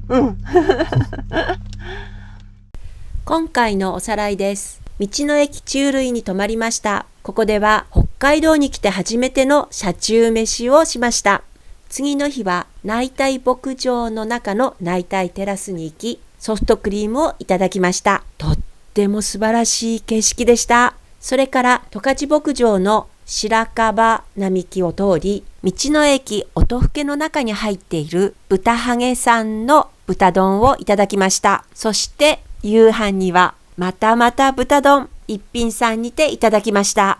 今回のおさらいです。道の駅中類に泊まりました。ここでは北海道に来て初めての車中飯をしました。次の日は内帯牧場の中の内帯テラスに行き、ソフトクリームをいただきました。とっても素晴らしい景色でした。それから十勝牧場の白樺並木を通り、道の駅音更の中に入っている豚ハゲさんの豚丼をいただきました。そして夕飯にはまたまた豚丼一品さんにていただきました。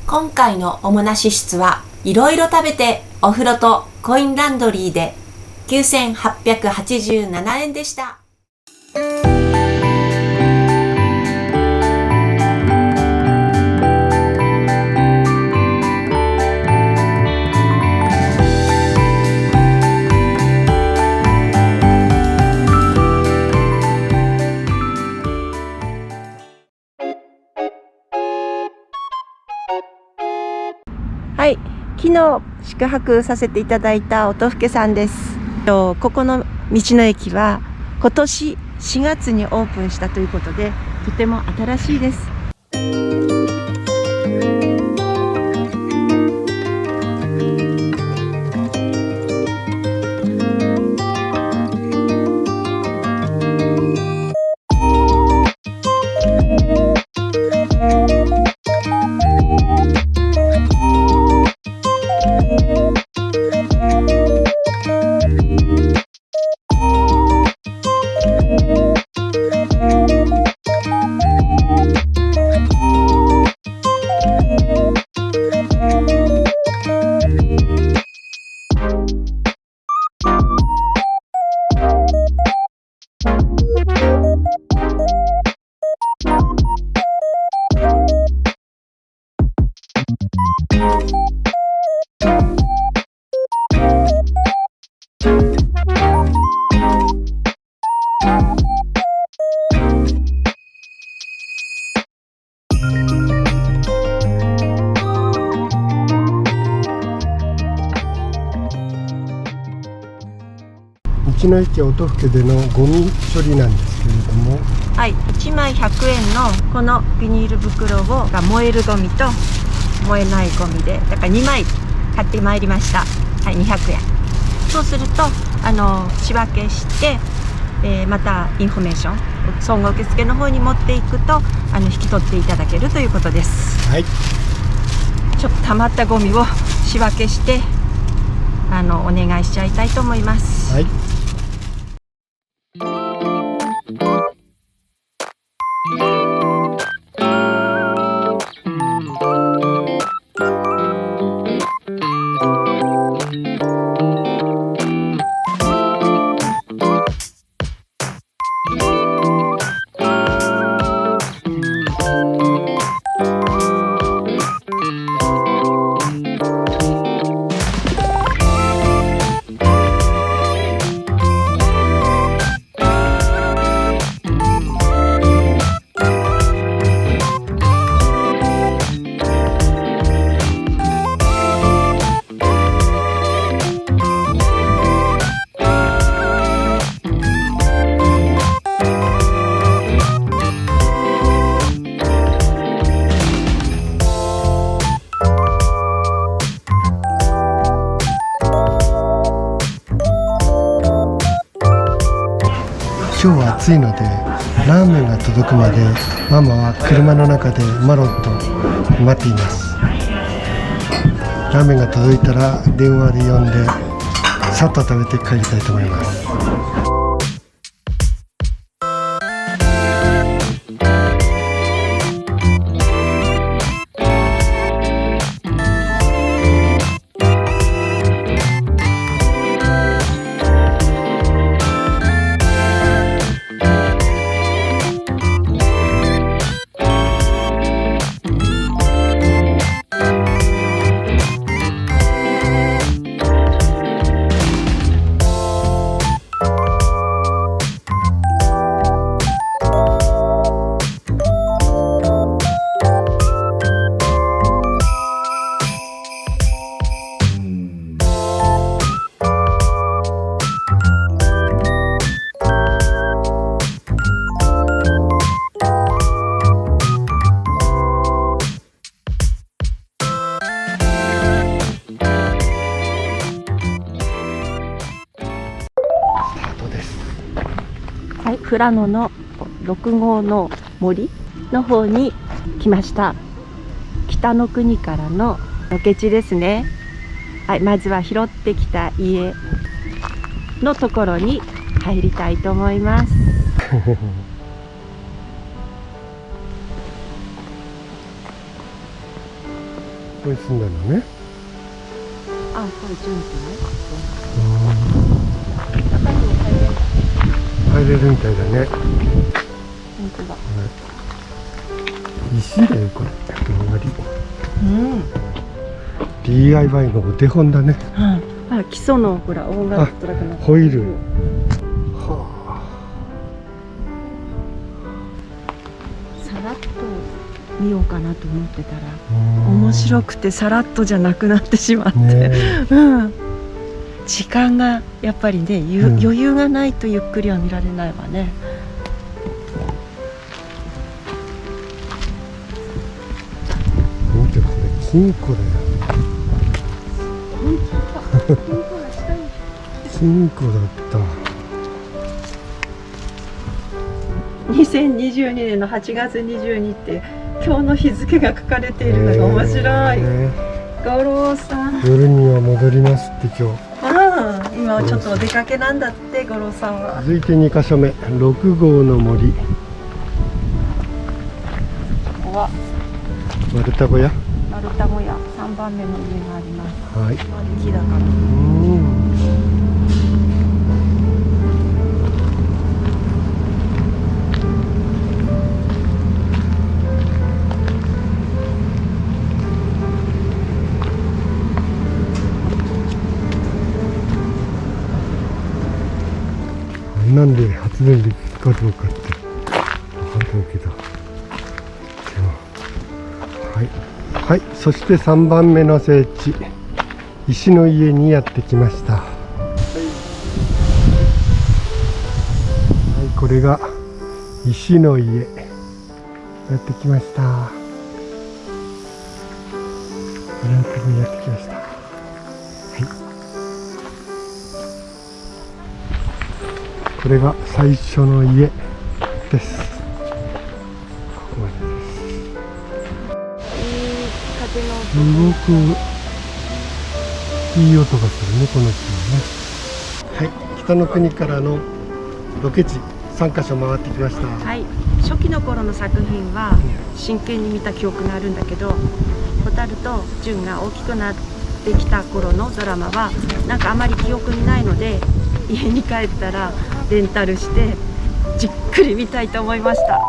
今回の主な支出はいろいろ食べてお風呂とコインランドリーで9887円でした。はい、昨日宿泊させていただいた音更さんです。ここの道の駅は今年4月にオープンしたということで、とても新しいです。道の駅音更でのゴミ処理なんですけれども、はい、1枚100円のこのビニール袋が燃えるゴミと燃えないゴミで、だから2枚買ってまいりました。はい、200円。そうすると仕分けして、またインフォメーション総合受付の方に持っていくと引き取っていただけるということです。はい、ちょっと溜まったゴミを仕分けしてお願いしちゃいたいと思います。はい、今日は暑いのでラーメンが届くまでママは車の中でマロンと待っています。ラーメンが届いたら電話で呼んでさっと食べて帰りたいと思います。はい、富良野の6号の森の方に来ました。北の国からのロケ地ですね。はい、まずは拾ってきた家のところに入りたいと思います。ここに住んだのね。あ、これジュンスね。入れるみたいだね。本当だ。石だよこれ。周り。うん。DIY のお手本だね。あ、基礎のほら音楽トラックのホイール。はあ。さらっと見ようかなと思ってたら、面白くてさらっとじゃなくなってしまって、うん。時間がやっぱりね、余裕がないとゆっくりは見られないわね。見てこれ金庫だよ。本当だ。金庫が近い。金庫だった。2022年の8月22って今日の日付が書かれているのが面白い。五郎さん。夜には戻りますって今日。今はちょっとお出かけなんだって五郎さんは。続いて2カ所目、6号の森。ここは丸太小屋。丸太小屋3番目の家があります。はい。木だから。なんで発電できるかどうかって分かんないけど、はい、そして3番目の聖地、石の家にやってきました。はい、これが石の家やってきました。こんなとこにやってきました。これが最初の家です。ここまでです。すごくいい音がするね、この木はね。はい、北の国からのロケ地3カ所回ってきました。はい、初期の頃の作品は真剣に見た記憶があるんだけど、蛍と純が大きくなってきた頃のドラマはなんかあまり記憶にないので、家に帰ったらレンタルしてじっくり見たいと思いました。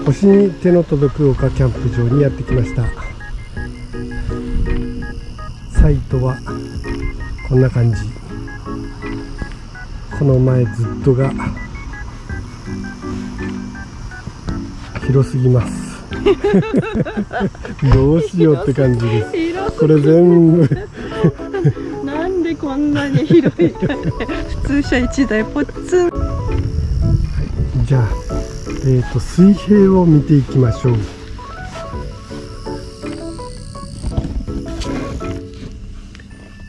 星に手の届く丘キャンプ場にやってきました。サイトはこんな感じ。この前ずっとが広すぎますどうしようって感じですこれ全部なんでこんなに広いかね普通車1台ポツン。じゃあ、水平を見ていきましょう。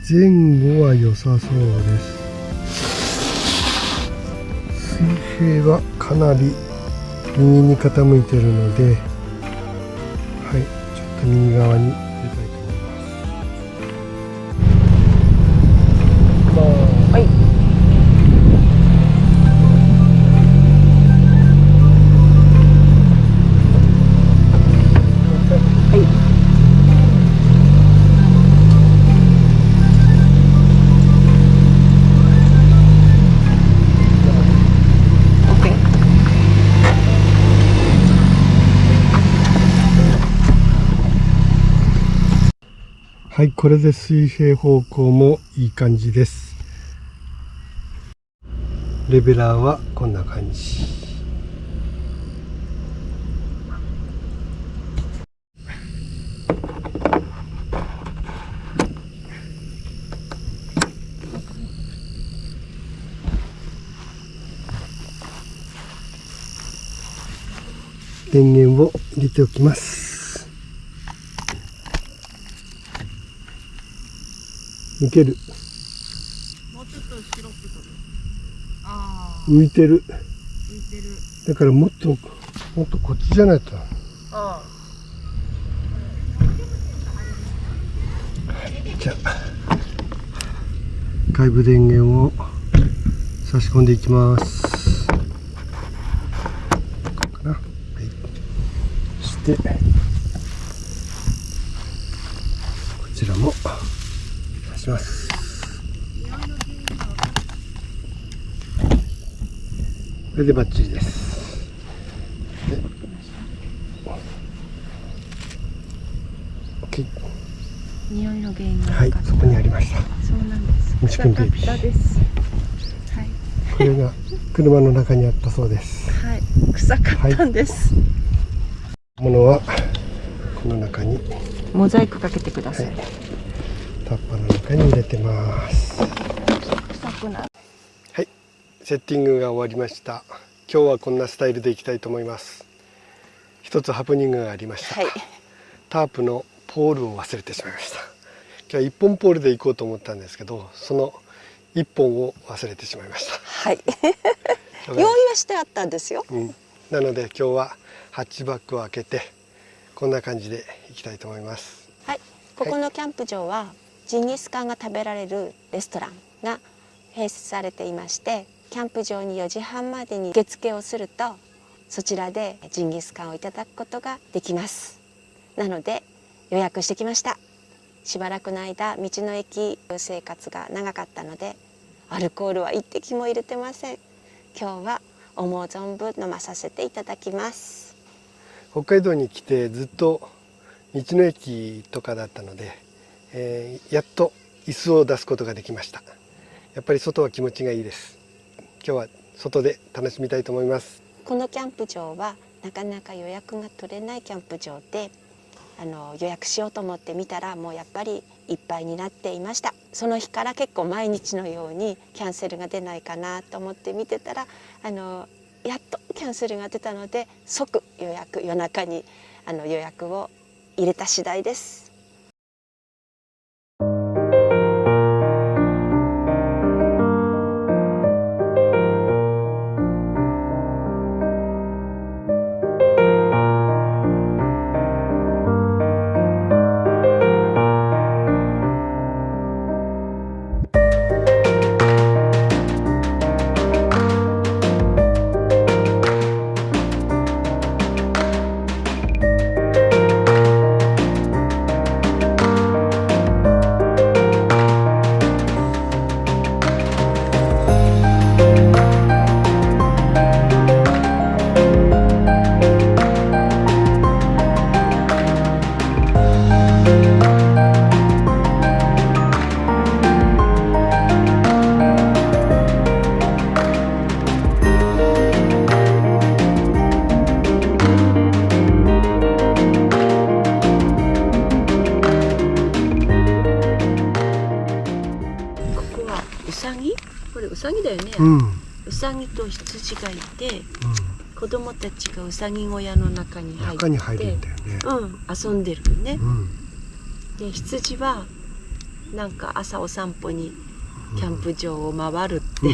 前後は良さそうです。水平はかなり右に傾いているので、はい、ちょっと右側に出たいと思います。はい。はい、これで水平方向もいい感じです。レベラーはこんな感じ。電源を入れておきます。抜ける。もうちょっとシロップ取る。浮いてる。浮いてる。だからもっとこっちじゃないと。じゃあ外部電源を差し込んでいきます。こうかな。はい。そしてこちらも差します。これでバッチリです。で OK。匂いの原因がはい、そこにありました。そうなんです。虫くんベイビー。です。はい。これが車の中にあったそうです。はい。臭かったんです。ものはこの中に、モザイクかけてください。はい、タッパーの中に入れてます。臭くなる。はい、セッティングが終わりました。今日はこんなスタイルでいきたいと思います。一つハプニングがありました。はい、タープのポールを忘れてしまいました。今日は一本ポールで行こうと思ったんですけど、その一本を忘れてしまいました。はい用意はしてあったんですよ、なので今日はハッチバックを開けてこんな感じでいきたいと思います。はい、ここのキャンプ場はジンギスカンが食べられるレストランが併設されていまして、キャンプ場に4時半までに受付をするとそちらでジンギスカンをいただくことができます。なので予約してきました。しばらくの間道の駅生活が長かったのでアルコールは一滴も入れてません。今日は思う存分飲まさせていただきます。北海道に来てずっと道の駅とかだったので、やっと椅子を出すことができました。やっぱり外は気持ちがいいです。今日は外で楽しみたいと思います。このキャンプ場はなかなか予約が取れないキャンプ場で、予約しようと思って見たらもうやっぱりいっぱいになっていました。その日から結構毎日のようにキャンセルが出ないかなと思って見てたらやっとキャンセルが出たので即予約、夜中に予約を入れた次第です。さぎだよね、うんうさぎと羊がいて、子供たちがうさぎ小屋の中に入って中に入るんだよね。遊んでるのね、うんで羊はなんか朝お散歩にキャンプ場を回るって、ク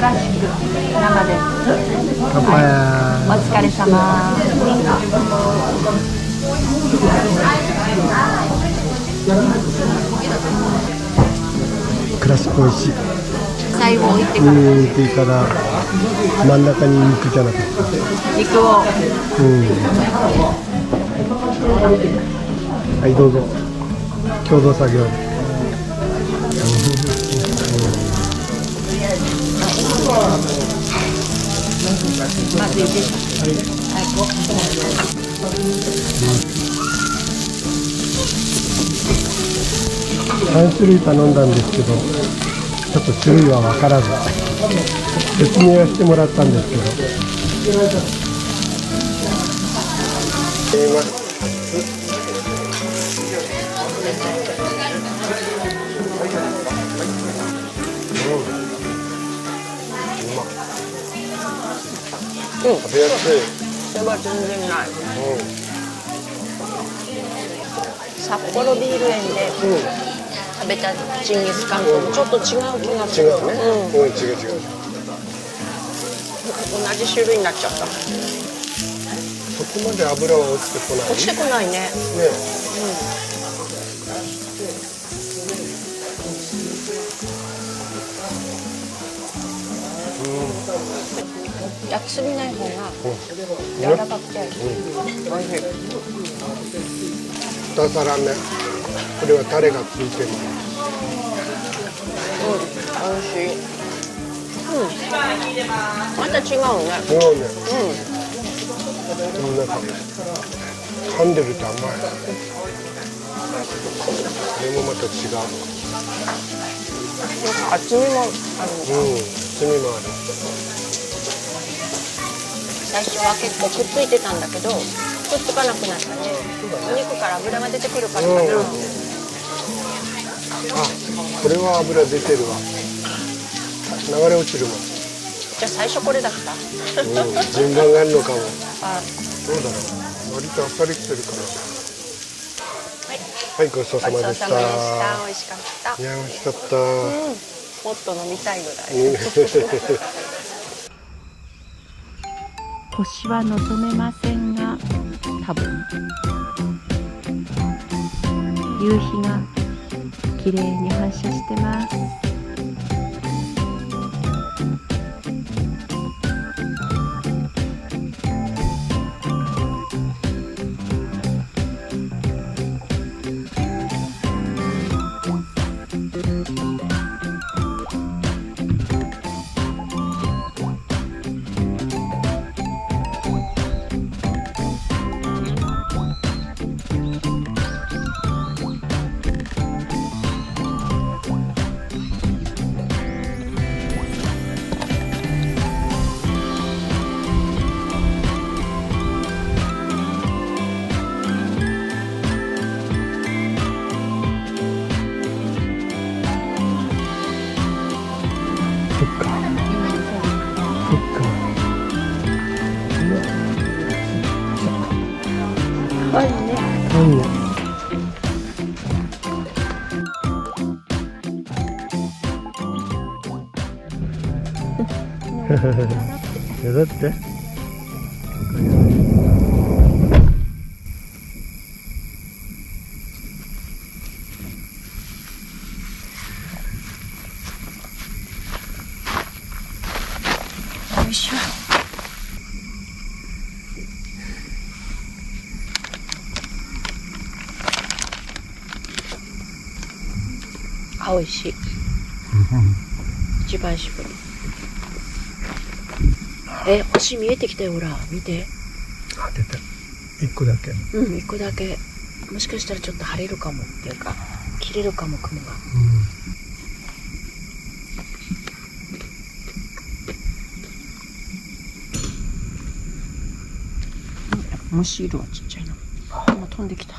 ラシック生で乾杯。お疲れ様。クラシック美味しい。最後置いてからっていうから真ん中に肉じゃなかった。肉をはいどうぞ。共同作業。まずいで3種類頼んだんですけど、ちょっと種類は分からず説明はしてもらったんですけど。食べやすい。手は全然ない、札幌ビール園で食べたジンギスカンとちょっと違う気がする。違うね。違う。同じ種類になっちゃった。そこまで油は落ちてこない。落ちてこないね。ね。焼きすぎない方が柔らかくて美味しい。2皿目。これはタレがついてる。美味しい。また違うね。違うね。なんか噛んでると甘い。これもまた違う。なんか厚みもある。厚みもある。最初は結構くっついてたんだけど、くっつかなくなったね。お肉から油が出てくるからかな。あ、これは油出てるわ。流れ落ちるもん。じゃあ最初これだった。順番があるのかも。あ、どうだろう。割とあっさりしてるから。はい、ごちそうさまでした。ごちそうさまでした。美味しかった。いや、美味しかった。もっと飲みたいぐらい。星は望めませんが、多分夕日が綺麗に反射してます。可愛いね。可愛いね。だってよいしょ。あ、美味しい。一番搾り。星見えてきたよ、ほら、見て。あ、出た。1個だけ。1個だけ。もしかしたらちょっと晴れるかもっていうか、切れるかも、雲が。虫いるわ、ちっちゃいの。もう飛んできた。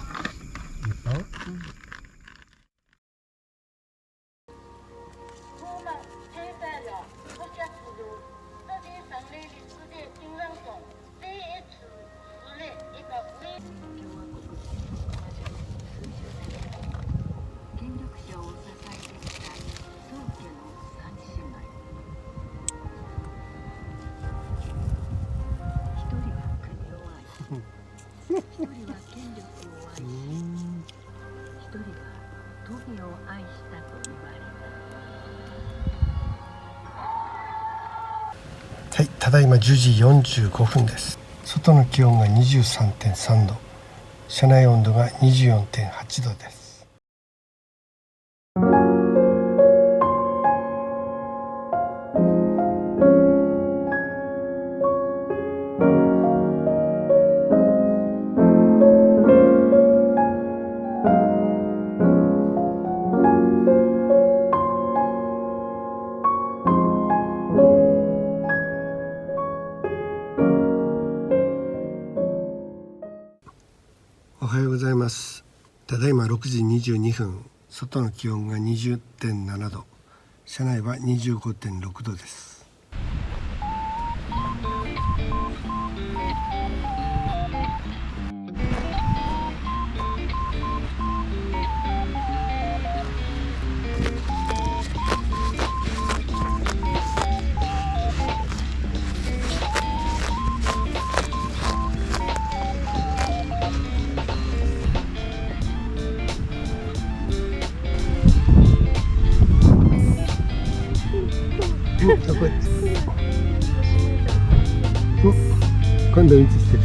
はい、ただいま10時45分です。外の気温が 23.3 度、車内温度が 24.8 度です。おはようございます。ただいま6時22分、外の気温が 20.7 度、車内は 25.6 度です。どこ今度うんちしてる。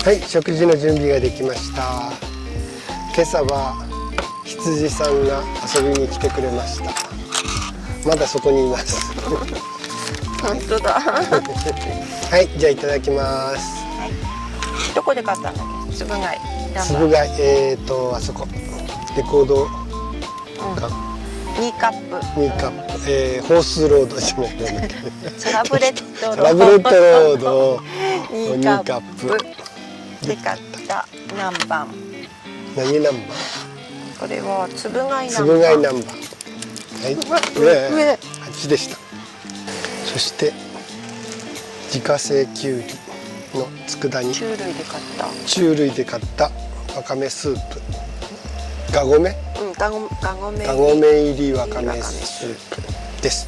はい、食事の準備ができました。今朝は羊さんが遊びに来てくれました。まだそこにいます。本当だ。はい、じゃあいただきます。どこで買ったんだっけ？つぶ貝。つぶ貝、あそこレコードか、2カップ。2カップ、ホースロードじゃないのね。サラブレッドロード。ラブレッドロード2 2カッカップ。で買った南蛮。何南蛮？これはつぶ貝南蛮。つぶ貝南蛮。はい、上。あっちでした。そして自家製きゅうりの佃煮。中類で買った。中類で買ったわかめスープ。がごめ？うん、がごめ。がごめ入りわかめスープです。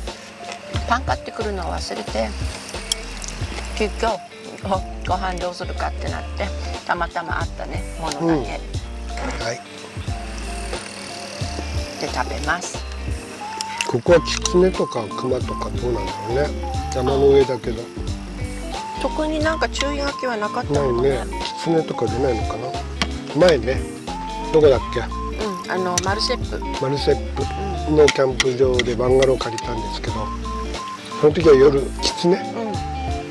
パン買ってくるのを忘れて、急遽ご飯どうするかってなってたまたまあったねものだけ、はいで食べます。ここはキツネとかクマとかどうなんだろうね。山の上だけど特になんか注意書きはなかったないのね。ね。キツネとか出ないのかな。前ね、どこだっけ、マルセップ、マルセップのキャンプ場でバンガロー借りたんですけど、その時は夜キツネ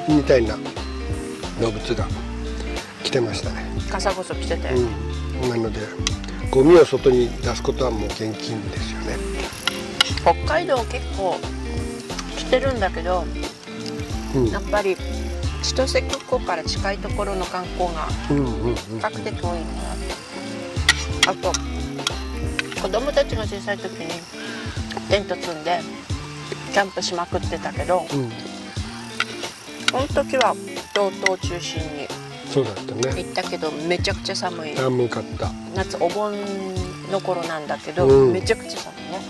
みたいな動物が来てましたね。カサゴソ来てて、なのでゴミを外に出すことはもう厳禁ですよね。北海道結構来てるんだけど、やっぱり千歳空港から近いところの観光が比較的多いのね。あと子供たちが小さい時にテント積んでキャンプしまくってたけど、その時は道東を中心にそうだったね。行ったけどめちゃくちゃ寒い。寒かった。夏お盆の頃なんだけど、めちゃくちゃ寒いね。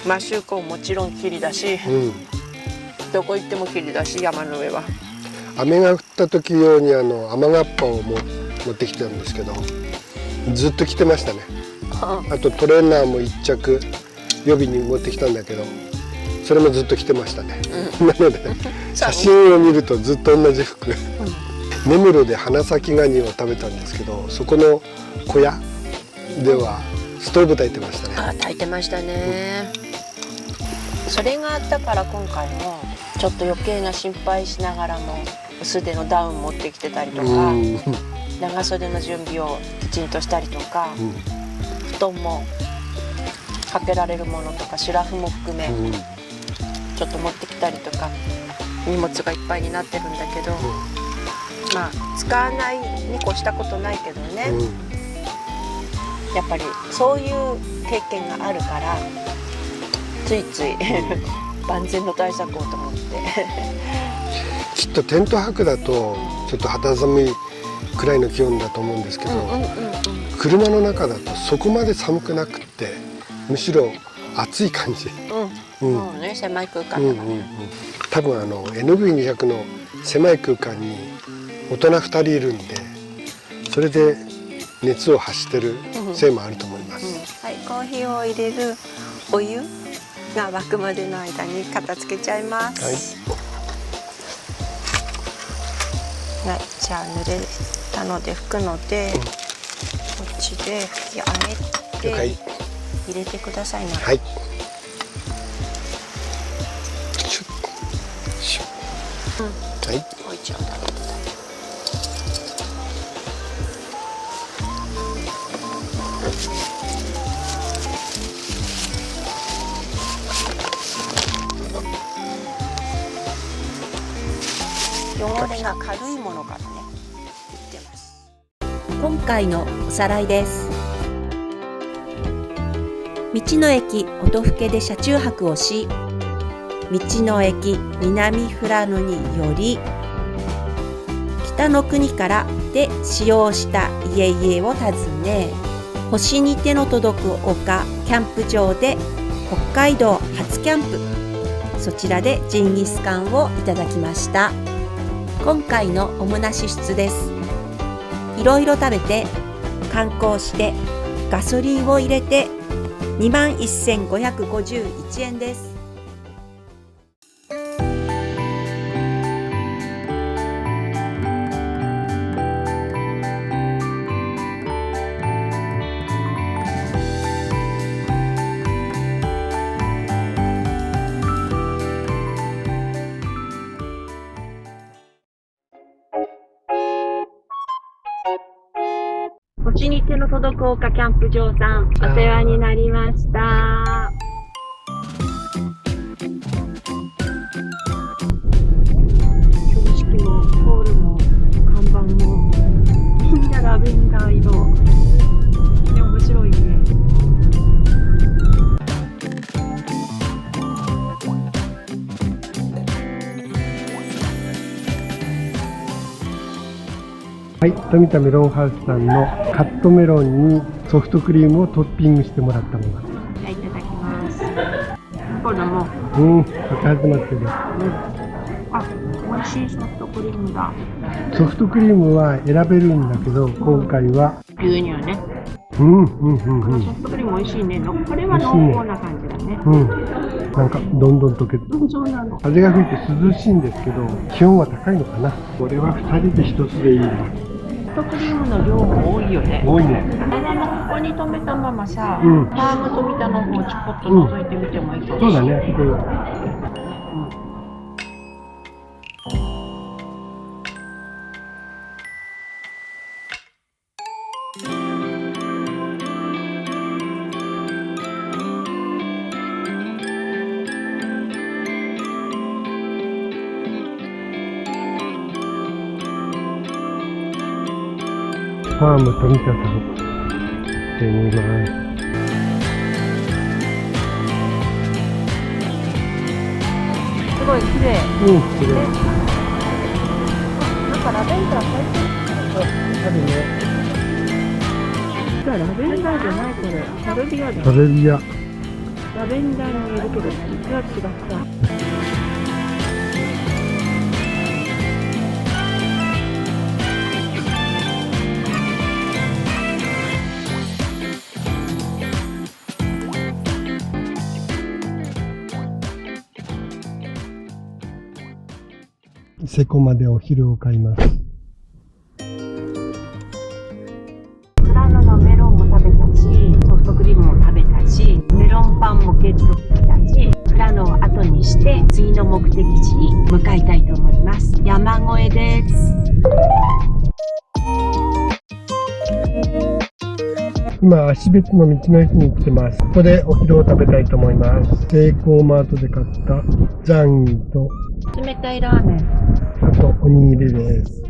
マシューコももちろん霧だし、どこ行っても霧だし、山の上は。雨が降った時用に雨がっぱを持ってきたんですけど、ずっと着てましたね。あとトレーナーも1着予備に持ってきたんだけど、それもずっと着てましたね。なので写真を見るとずっと同じ服。根室で花咲ガニを食べたんですけど、そこの小屋ではストーブ焚いてましたね。あ、炊いてましたね。それがあったから今回もちょっと余計な心配しながらも薄手のダウン持ってきてたりとか、長袖の準備をきちんとしたりとか、布団もかけられるものとかシュラフも含めちょっと持ってきたりとか、荷物がいっぱいになってるんだけど、まあ使わないに越したことないけどね、やっぱりそういう経験があるからついつい万全の対策をと思ってきっとテント泊だとちょっと肌寒いくらいの気温だと思うんですけど、車の中だとそこまで寒くなくってむしろ暑い感じ。もうね、狭い空間だから、多分NV200 の狭い空間に大人2人いるんで、それで熱を発してるせいもあると思います。はい、コーヒーを入れるお湯が沸くまでの間に片付けちゃいます。はい、じゃあ濡れたので拭くので、こっちで拭き上げて入れてくださいな。はい。はい。置いちゃうだけで。汚れが軽いものからね、言ってます。今回のおさらいです。道の駅音更で車中泊をし、道の駅南富良野により北の国からで使用した家々を訪ね、星に手の届く丘キャンプ場で北海道初キャンプ、そちらでジンギスカンをいただきました。今回の主な支出です。いろいろ食べて観光してガソリンを入れて21,551円です。星に手の届く丘キャンプ場さん、お世話になりました。標識もポールも看板もみんなラベンダー色。面白いね。はい、富田メロンハウスさんのカットメロンにソフトクリームをトッピングしてもらったもの。じゃあいただきます。これも溶け始まってる。あ、美味しいソフトクリームだ。ソフトクリームは選べるんだけど、今回は牛乳ね。ソフトクリーム美味しいね。これは濃厚な感じだね。なんかどんどん溶けて、そうなの。風が吹いて涼しいんですけど、気温は高いのかな。これは2人で1つでいいね。ソフトクリームの量も多いよね。多いね。ここに止めたままさ、ファーム富田の方ちょこっと覗いてみてもいいかもしれない。そうだね。ファーム富田さんで見ます。すごい綺麗。綺麗。なんかラベンダー咲いてる。あるね。ラベンダーじゃないこれ。サルビアだ。サルビア。ラベンダーに見えるけど実は違った。セコまでお昼を買います。富良野のメロンも食べたし、目的地に向かいたいと思います。山越えです。今、芦別の道の駅に行ってます。ここでお昼を食べたいと思います。セイコーマートで買ったザンギと、冷たいラーメン。あとおにぎりです。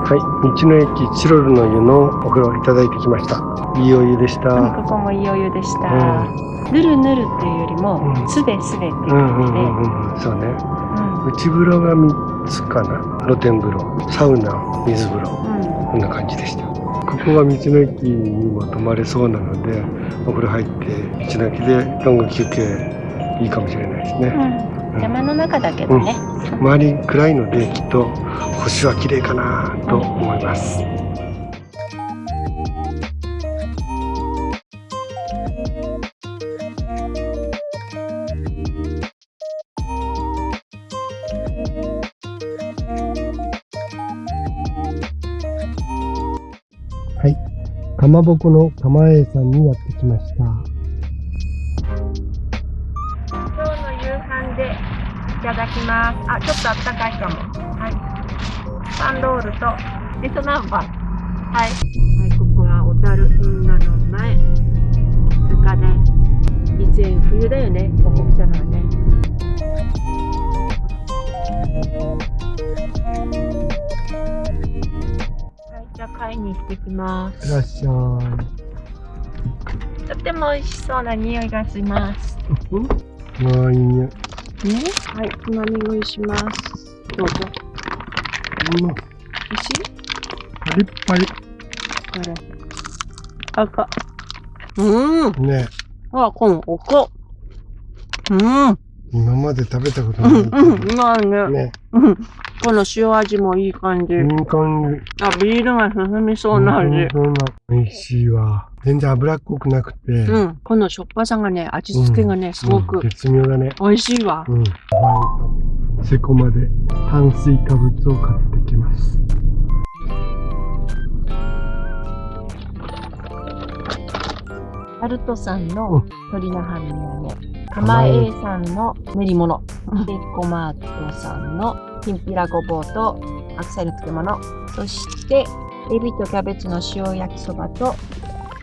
はい、道の駅チロルの湯のお風呂いただいてきました。いいお湯でした。ここもいいお湯でした。ぬるぬるっていうよりも、すべすべっていう感じで。そうね。内風呂が3つかな。露天風呂、サウナ、水風呂、こんな感じでした。ここは道の駅にも泊まれそうなので、お風呂入って道の駅でロング休憩いいかもしれないですね。山の中だけどね。周り暗いのできっと星は綺麗かなと思います。はい、かまぼこの釜栄さんにやってきました。今日の夕飯でいただきます。あ、ちょっとあったかいかも。はい。パンロールと味噌南蛮。はい。はい、ここは小樽運河の前。中で、以前冬だよね、ここ来たのはね。はい、じゃあ買いに行ってきます。いらっしゃい。とても美味しそうな匂いがします。わあ、いいね。はい、つまみ食いします。どうぞ。美味しい？パリッパリ。赤。ね。あ、このおこ。今まで食べたことない。うまいね。ね。この塩味もいい感じ。いい感じ。あ、ビールが進みそうな味。美味しいわ。全然脂っこくなくて。このしょっぱさがね、味付けがね、すごく絶妙だね。美味しいわ。セコまで炭水化物を買ってきます。タルトさんの鶏の半身揚げ、釜栄さんの練り物、セイコマートさんのきんぴらごぼうと白菜の漬物、そしてエビとキャベツの塩焼きそばと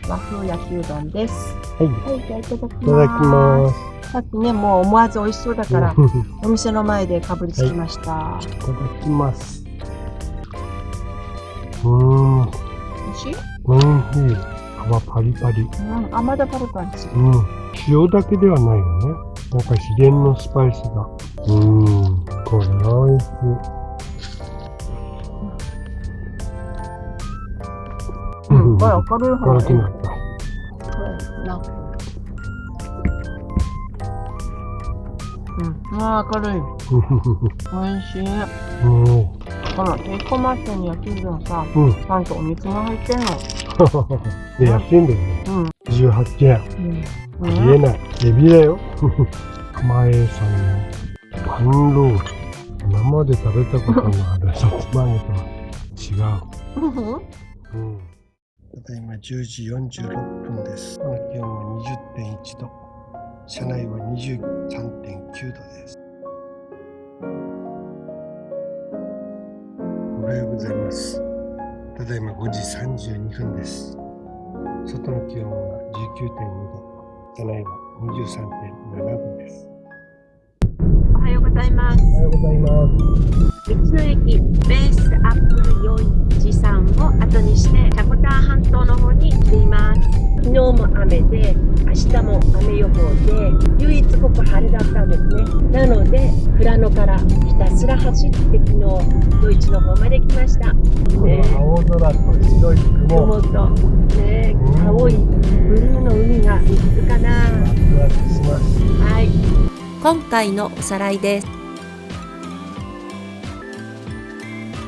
和風焼きうどんです。はい、じゃあいただきます。いただきます。さっきね、もう思わず美味しそうだからお店の前でかぶりつきました。いただきます。美味しい？おいしい。皮パリパリ。あ、まだパリパリする。塩だけではないよね。なんか秘伝のスパイスが。これは美味しい。これ明るい方がいい。明るくなった。明るい。美味しい。このセイコマートに焼きうどんさ、ちゃんとお肉が入ってんの。で、安いんだよね。18円。ありえない。エビだよ。釜栄さんのパンロール。今まで食べたことのあるさつま揚げとは違う。ただいま10時46分です。気温は 20.1 度。車内は 23.9 度です。おはようございます。ただいま5時32分です。外の気温は 19.2 度。車内は 23.7 度です。おはようございます。おはようございます。道の駅ベースアップル余市さんを後にしてチャコター半島の方に来ています。昨日も雨で明日も雨予報で唯一ここ晴れだったんですね。なので富良野からひたすら走って昨日ドイツの方まで来ました。青空と白い雲とね、青いブルーの海が見つかな。はい。今回のおさらいです。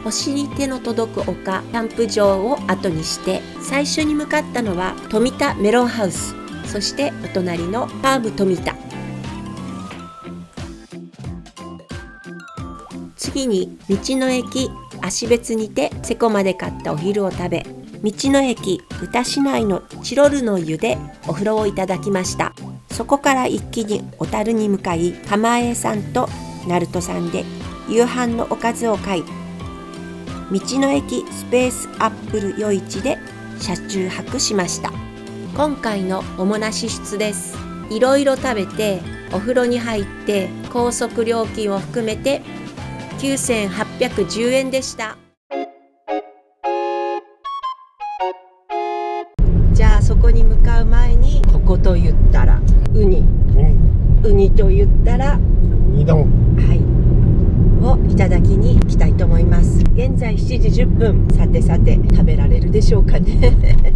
星に手の届く丘キャンプ場を後にして最初に向かったのは富田メロンハウス、そしてお隣のファーム富田。次に道の駅芦別にてセコまで買ったお昼を食べ、道の駅歌市内のチロルの湯でお風呂をいただきました。そこから一気に小樽に向かい、釜江さんと鳴門さんで夕飯のおかずを買い、道の駅スペースアップル夜市で車中泊しました。今回の主な支出です。いろいろ食べてお風呂に入って高速料金を含めて9810円でした。じゃあそこに向かう前に、ここと言ったらウニと言ったらウニ丼、をいただきに行きたいと思います。現在7時10分。さてさて食べられるでしょうかね。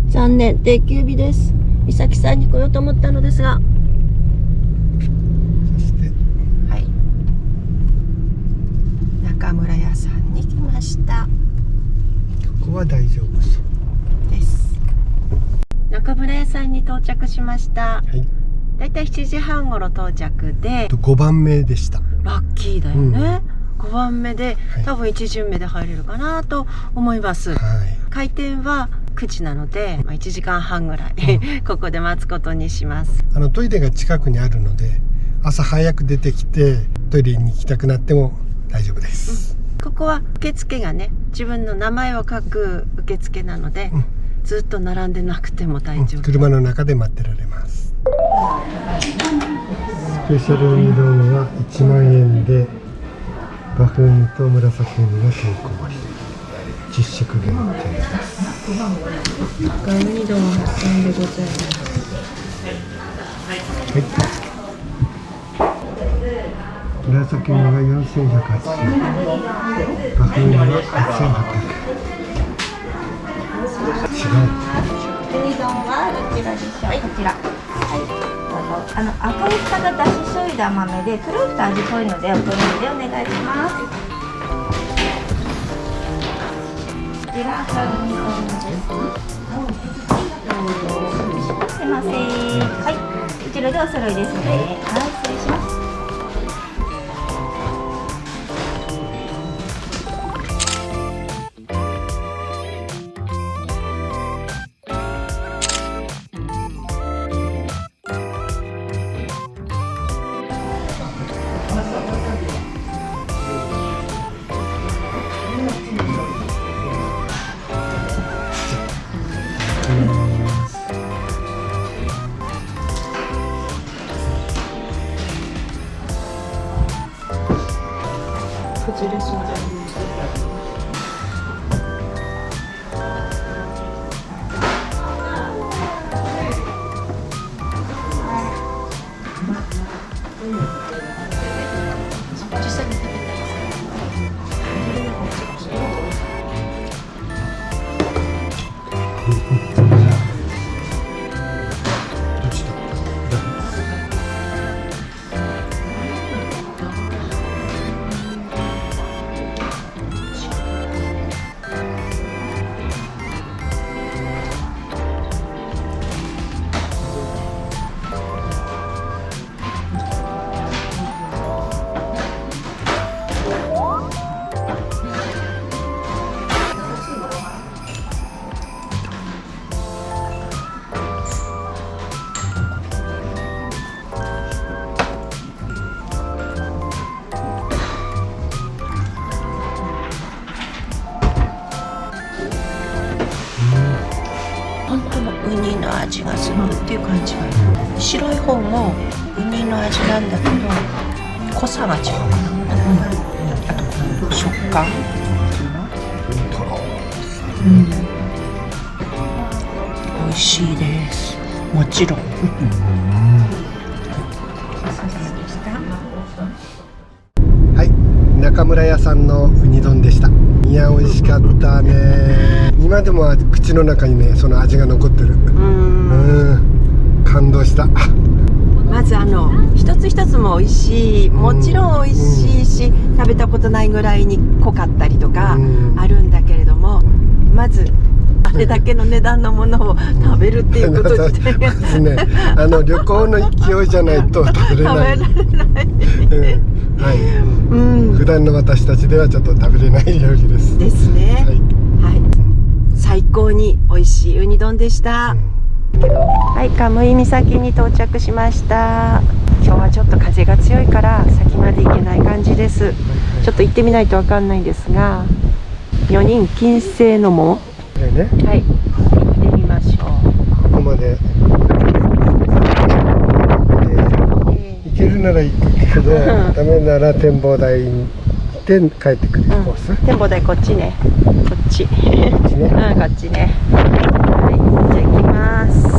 残念、定休日です。美咲さんに来ようと思ったのですが、そして中村屋さんに来ました。ここは大丈夫そうです。中村屋さんに到着しました。だいたい7時半頃到着で、5番目でした。ラッキーだよね。5番目で、多分1巡目で入れるかなと思います。開店は9時なので、1時間半ぐらいここで待つことにします。トイレが近くにあるので、朝早く出てきてトイレに行きたくなっても大丈夫です。ここは受付がね、自分の名前を書く受付なので、ずっと並んでなくても大丈夫。車の中で待ってられます。スペシャルウニ丼は1万円で、バフンと紫ウニがてんこ盛り、実食限定です。ウニ丼8,000円でございます。紫ウニが4180円、バフンは1800円。違う。ウニ丼はどちらでしょう。こちら。どうぞ。赤い蓋がだし醤油で甘めで、黒い蓋味濃いのでお好みでお願いします。こちら赤ウニ丼です。すいません。こちらでお揃いですので、失礼します。崩れそうだね。実際に食べたいです。本当のウニの味がするっていう感じが、白い方もウニの味なんだけど濃さが違うかな、あとこの食感、美味しいです、もちろん。はい、中村屋さんのウニ丼でした。いや、美味しかったね。今でも口の中にね、その味が残ってる。感動した。まず一つ一つも美味しい、もちろん美味しいし、食べたことないぐらいに濃かったりとかあるんだけれども、まずあれだけの値段のものを食べるっていうこと自体がですね、旅行の勢いじゃないと食べれない。食べられないはい、うん、普段の私たちではちょっと食べれない料理です。ですね。はい、はい、最高に美味しいウニ丼でした。はい、カムイ岬に到着しました。今日はちょっと風が強いから先まで行けない感じです。ちょっと行ってみないとわかんないんですが、4人禁制の門、ね、はい、行ってみましょう。ここまで、行けるなら行くけど、ダメなら展望台に行って帰ってくるコース。展望台こっちね、こっち、こっちね、こっちね。はい、じゃあ行きます。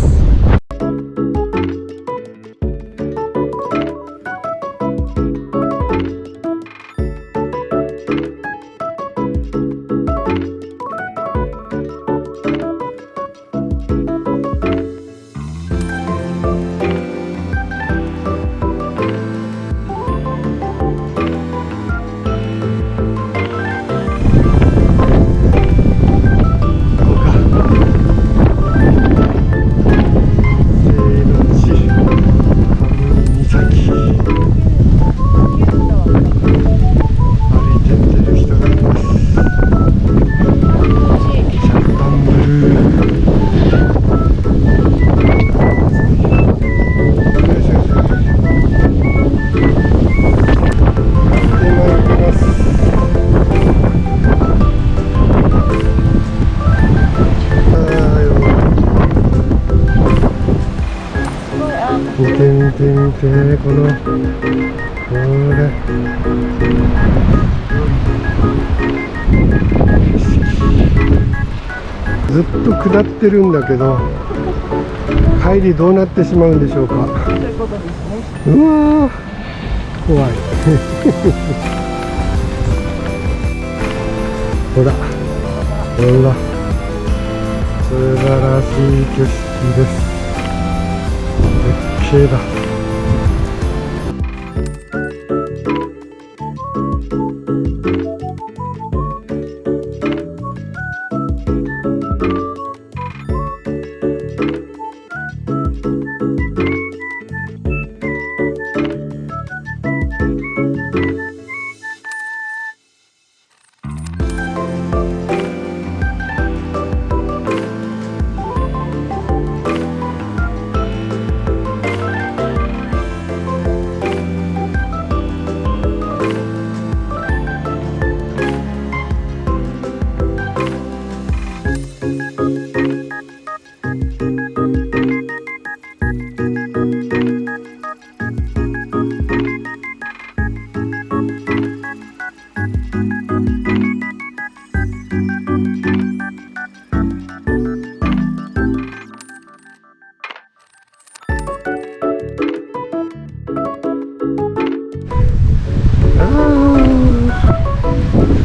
見て見て見て、これずっと下ってるんだけど、帰りどうなってしまうんでしょうか。ということですね。うわー、怖いほらほら、素晴らしい景色です。絶景だ。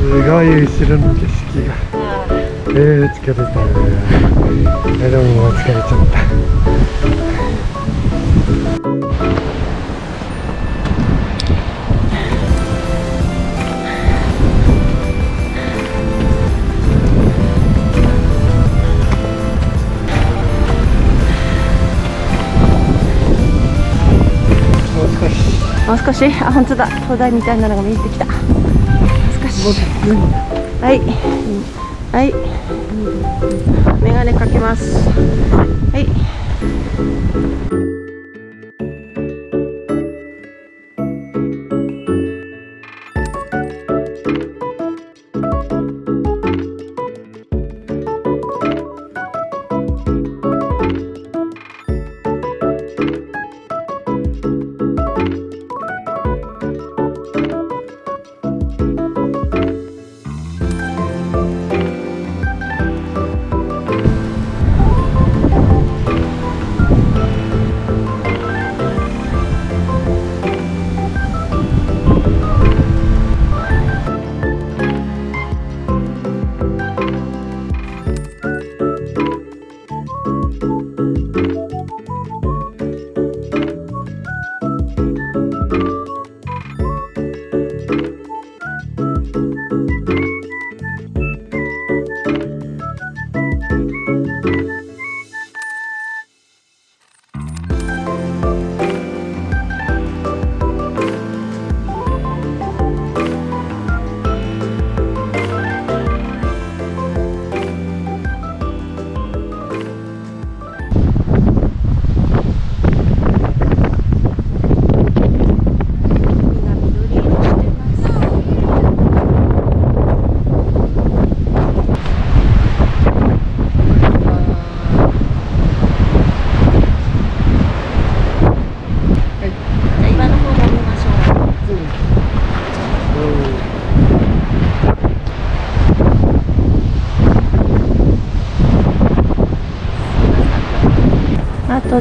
すごい後ろの景色が、疲れた。でももう疲れちゃった。もう少し、あ、本当だ、灯台みたいなのが見えてきた。少し、はいはい、メガネかけます。はい。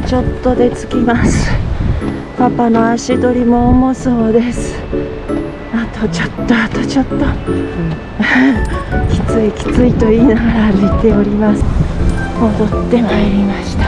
とちょっとで着きます。パパの足取りも重そうです。あとちょっと、あとちょっときついきついと言いながら歩いております。戻ってまいりました。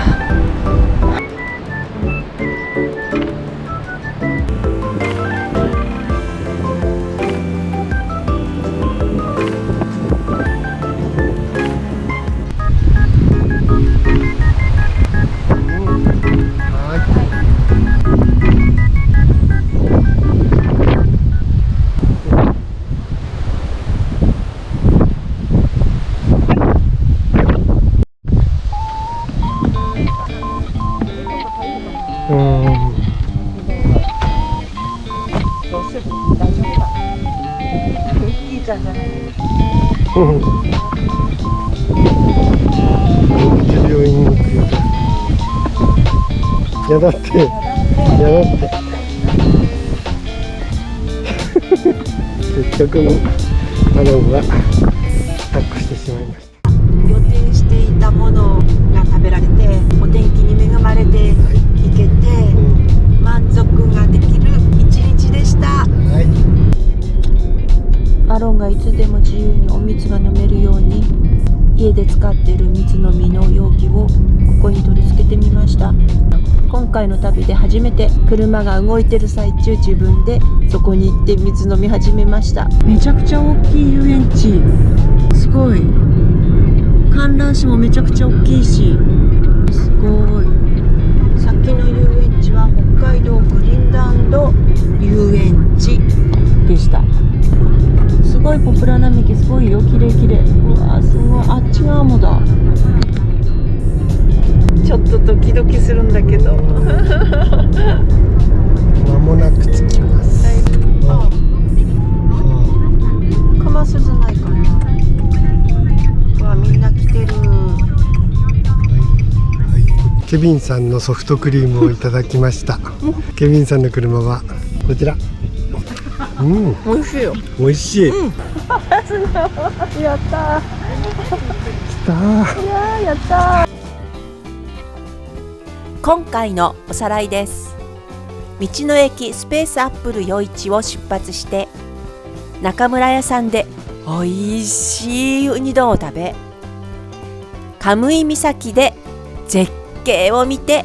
病院に行くよ。やだって、やだって。結局マダムはタックしてしまいました。予定していたものが食べられて、お天気に恵まれて行けて、満足ができる一日でした。はい。アロンがいつでも自由にお水が飲めるように、家で使っている水飲みの容器をここに取り付けてみました。今回の旅で初めて車が動いてる最中、自分でそこに行って水飲み始めました。めちゃくちゃ大きい遊園地、すごい。観覧車もめちゃくちゃ大きいし、すごい。さっきの遊園地は北海道グリーンランド遊園地でした。すごいポプラ並木、すごいよ、綺麗綺麗。うわー、すごい。あっち側もだ。ちょっとドキドキするんだけど間もなく着きます。かますずないかな。うわ、みんな来てる。ケビンさんのソフトクリームをいただきました。ケビンさんの車はこちら。美味しいよ。美味しい。やったー。来たー。いやー、やったー。今回のおさらいです。道の駅スペースアップル余市を出発して中村屋さんでおいしいウニ丼を食べ、カムイ岬で絶景を見て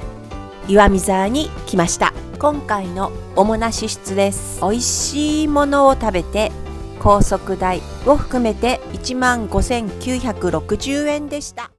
岩見沢に来ました。今回の主な支出です。おいしいものを食べて高速代を含めて15,960円でした。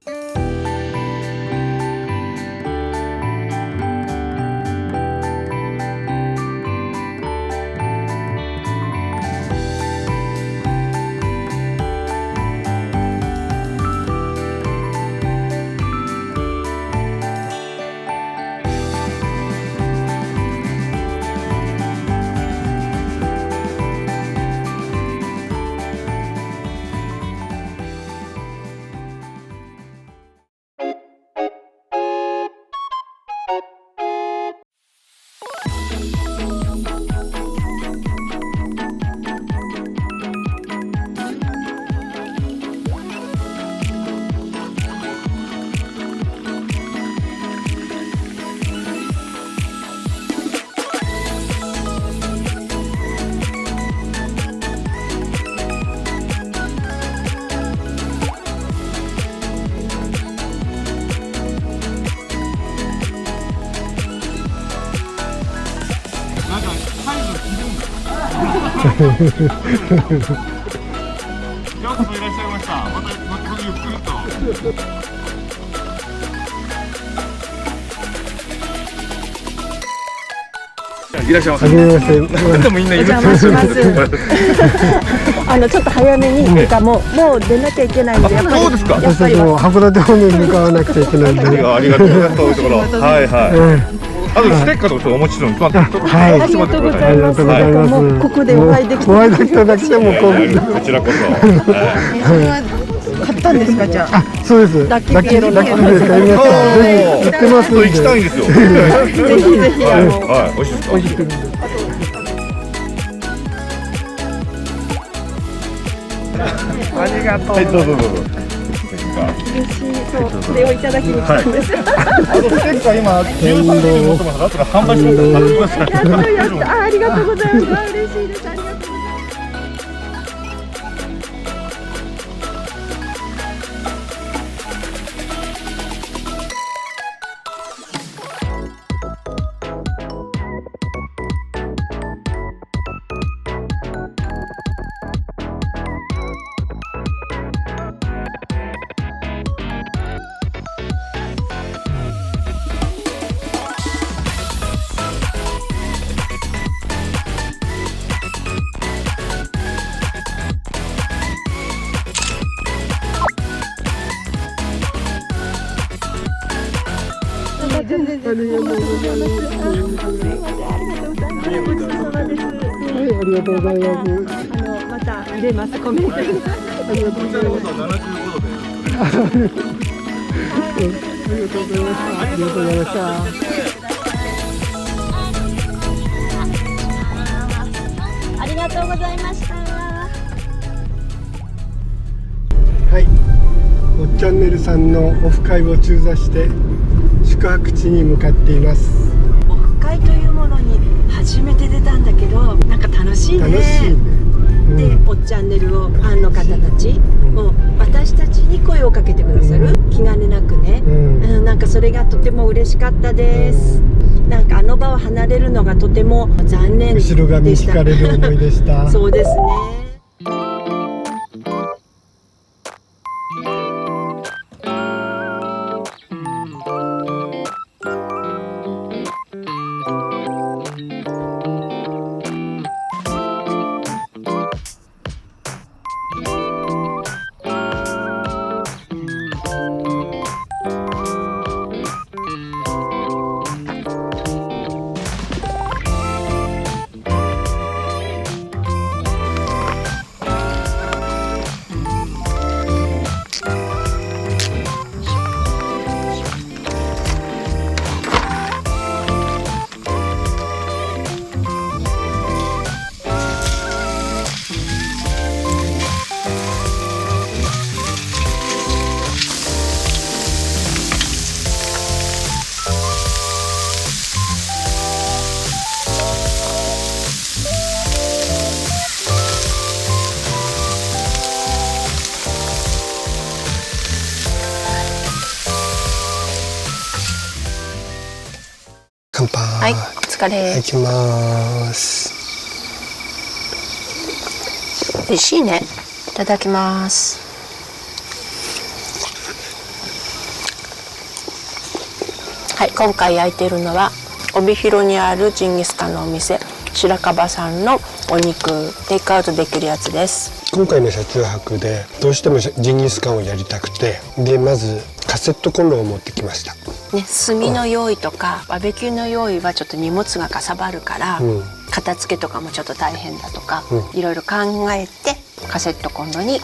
ようこそいらっしゃいました。またゆっくりと。いらっしゃいませ。でもみんないる。お邪魔します。ちょっと早めに、もう出なきゃいけないんで、やっぱり。そうですか。私たちも函館方面に向かわなくちゃいけないんで。ありがとうございます。ところ。はいはい。あとステッカーとかお持ちの。はい。ありがとうございます。もうここでお会いできて。お会いできただけでもこちらこそ。買ったんですか、じゃあ。そうです。ラッキーピエロの。ラッキーですか。皆さんぜひ行ってますんで。行きたいんですよ。ぜひぜひ。はい。美味しいですか。美味しく。ありがとう。はい、どうぞどうぞ。か。嬉しい。そう、これをいただきに来たんです。あとステッカー今13点持ってます。あとで販売しますから買ってください。ありがとうございます。嬉しいです。ありがとうございます。ありがとうございます。また入れますコメントに。ありがとうございます。75度で。ありがとうございます。ありがとうございました。ありがとうございました。はい、おっチャンネルさんのオフ会を中座して宿泊地に向かっています。オフ会というものに初めて出たんだけど、なんか楽しいね。楽しいね。で、おっチャンネルをファンの方たちを私たちに声をかけてくださる、気兼ねなくね、なんかそれがとても嬉しかったです。なんかあの場を離れるのがとても残念でした。後ろ髪引かれる思いでした。そうですね。乾杯。はい、お疲れ。いきます。美味しいね。いただきます。はい、今回焼いているのは帯広にあるジンギスカンのお店白樺さんのお肉テイクアウトできるやつです。今回の車中泊でどうしてもジンギスカンをやりたくて、でまずカセットコンロを持ってきました。ね、炭の用意とかバーベキューの用意はちょっと荷物がかさばるから、片付けとかもちょっと大変だとか、いろいろ考えてカセットコンロに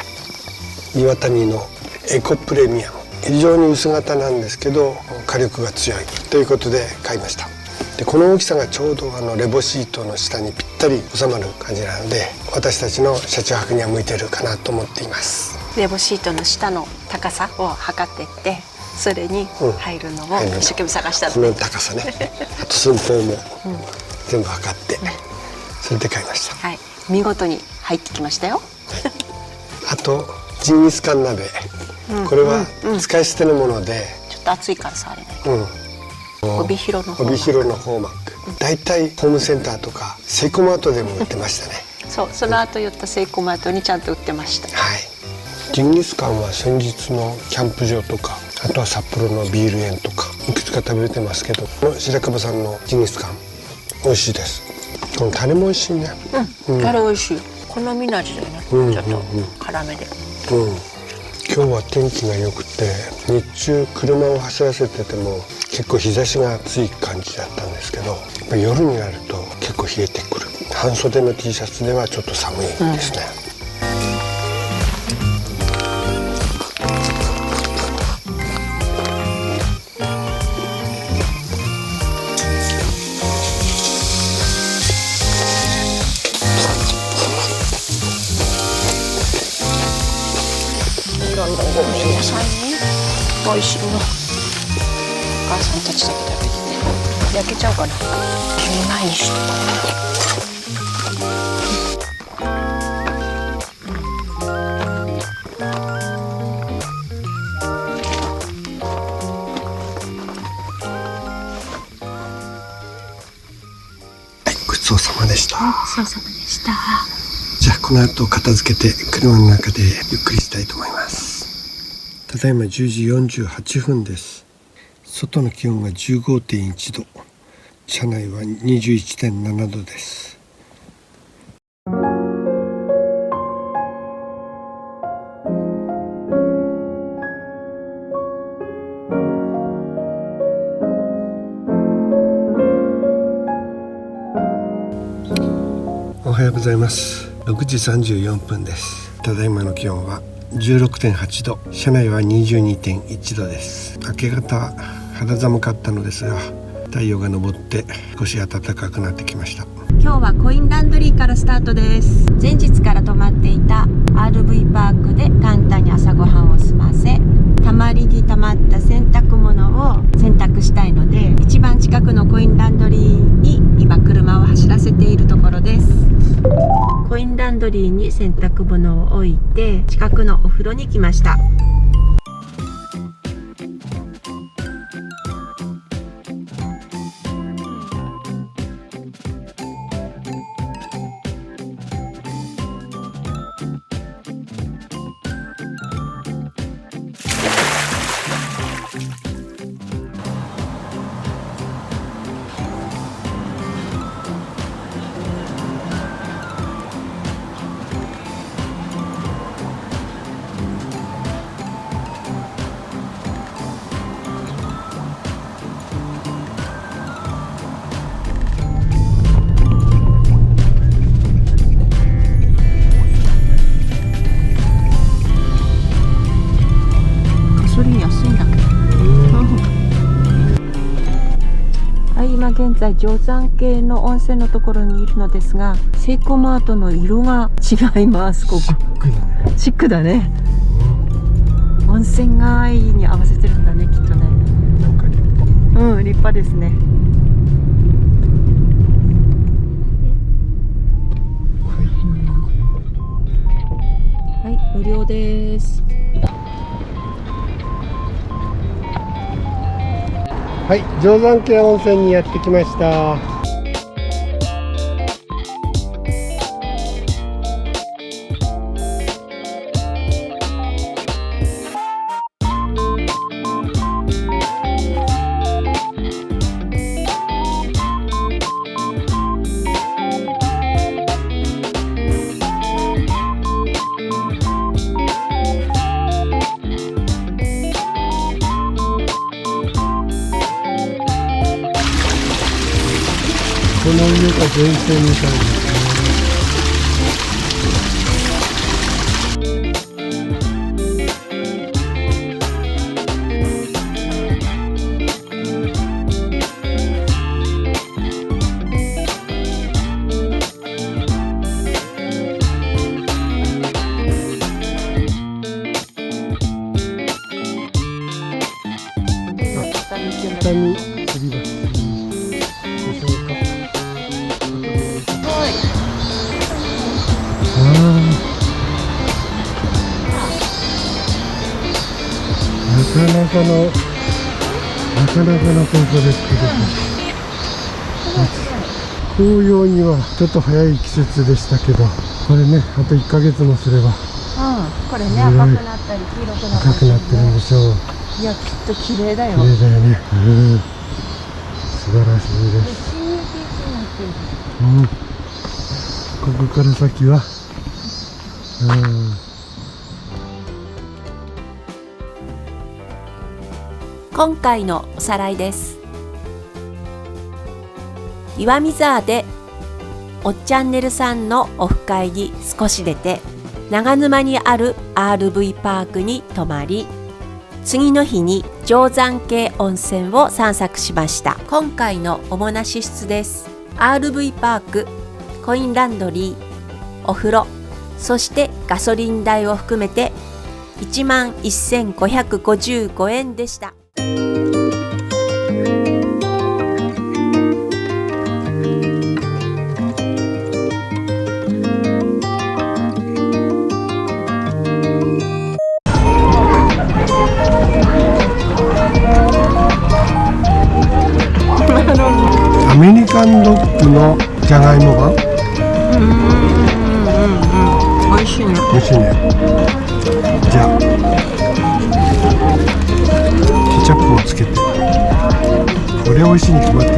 岩谷のエコプレミアム、非常に薄型なんですけど火力が強いということで買いました。でこの大きさがちょうどレボシートの下にぴったり収まる感じなので、私たちの車中泊には向いてるかなと思っています。レボシートの下の高さを測っていって、それに入るのを一生懸命探したの、その高さねあと寸法も全部測って、それで買いました。はい、見事に入ってきましたよ。あとジンギスカン鍋、これは使い捨てのもので、ちょっと熱いから触れない。帯広の帯広のホーマック、だいたいホームセンターとかセイコーマートでも売ってましたね。そう、その後寄ったセイコーマートにちゃんと売ってました。はい。ジンギスカンは先日のキャンプ場とか、あとは札幌のビール園とかいくつか食べてますけど、この白樺さんのジンギスカン美味しいです。このタレも美味しいね。タレ美味しい。好みの味だよね。ちょっと辛めで。今日は天気が良くて、日中車を走らせてても結構日差しが暑い感じだったんですけど、夜になると結構冷えてくる。半袖の T シャツではちょっと寒いですね。野菜ね、美味しいの。お母さんたちだけ食べてね。焼けちゃうかな。切れないにしとこごちそうさまでした。そうさまでした。じゃあこの後片付けて車の中でゆっくりしたいと思います。ただいま10時48分です。外の気温が 15.1 度、車内は 21.7 度です。おはようございます。6時34分です。ただいまの気温は 16.8 度、車内は 22.1 度です。明け方肌寒かったのですが、太陽が昇って少し暖かくなってきました。今日はコインランドリーからスタートです。前日から泊まっていた RV パークで簡単に朝ごはんを済ませ、たまりにたまった洗濯物を洗濯したいので、一番近くのコインランドリーに今車を走らせているところです。コインランドリーに洗濯物を置いて、近くのお風呂に来ました。今現在定山渓の温泉のところにいるのですが、セイコーマートの色が違います。ここシックだね。温泉街に合わせてるんだね、きっとね。なんか立派。立派ですね。はい、無料です。はい、定山渓温泉にやってきました。この上が電線みたいですね。下に吊り橋でしょうか。なかなかのコントですけど、紅葉にはちょっと早い季節でしたけど、これね、あと1ヶ月もすれば、これね、赤くなったり黄色くなったり、赤くなってるんでしょう。いや、きっと綺麗だよ。綺麗だよね。素晴らしいです。新入景色になってる。ここから先は、今回のおさらいです。岩見沢でおっちゃんねるさんのオフ会に少し出て、長沼にある RV パークに泊まり、次の日に定山渓温泉を散策しました。今回の主な支出です。 RV パーク、コインランドリー、お風呂、そしてガソリン代を含めて11,555 円でした。アメリカンドッグのじゃがいもが美味しいね。美味しいね。じゃあケチャップをつけて、これ美味しいに決まってる。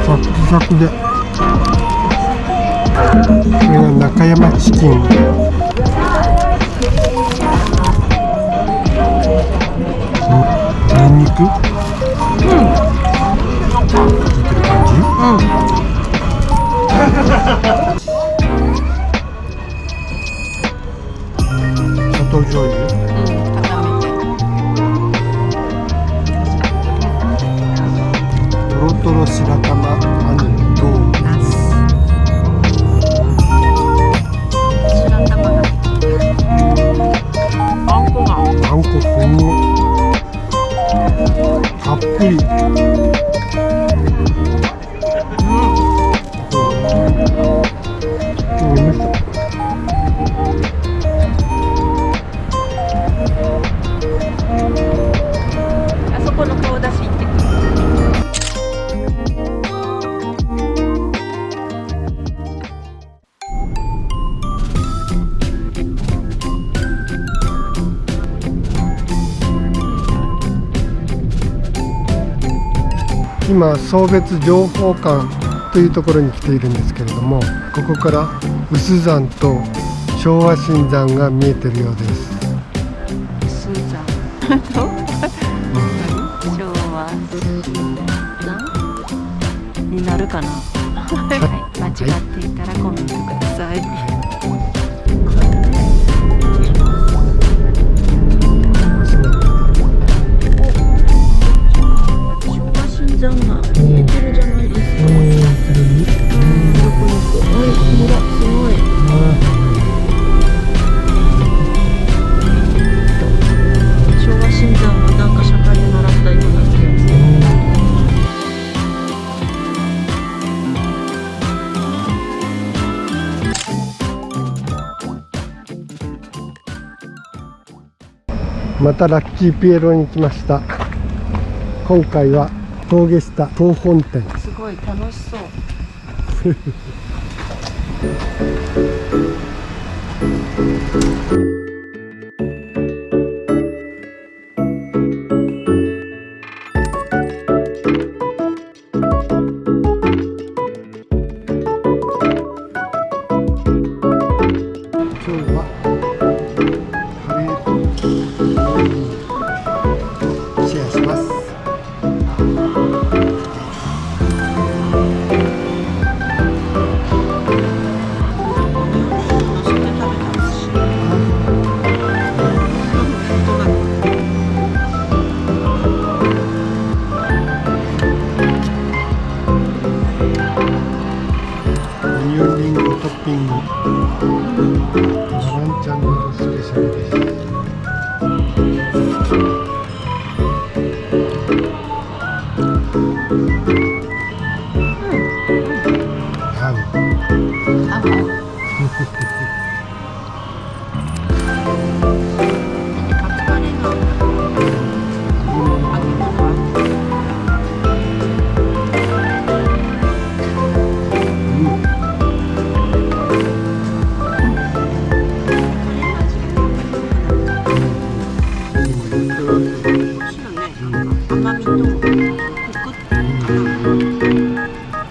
サクサクで、これが中山チキン。ニンニク効いてる感じ。砂糖醤油。トロトロ白玉あんドーナツ。あんこすごい。たっぷり。あそこの顔出し行ってくる。今送別情報館というところに来ているんですけれども、ここから有珠山と昭和新山が見えているようです。スーザンと昭和新山になるかな。はい、間違っていたらコメントください。新山が見えてるじゃないですか。すごい。昭和新山はなんか社会で習ったような気がする。またラッキーピエロに来ました。今回は峠下東本店。すごい楽しそう。今日はカレーとシェアします。オニオンリンゴトッピングランチャンネルスペシャルです。合う。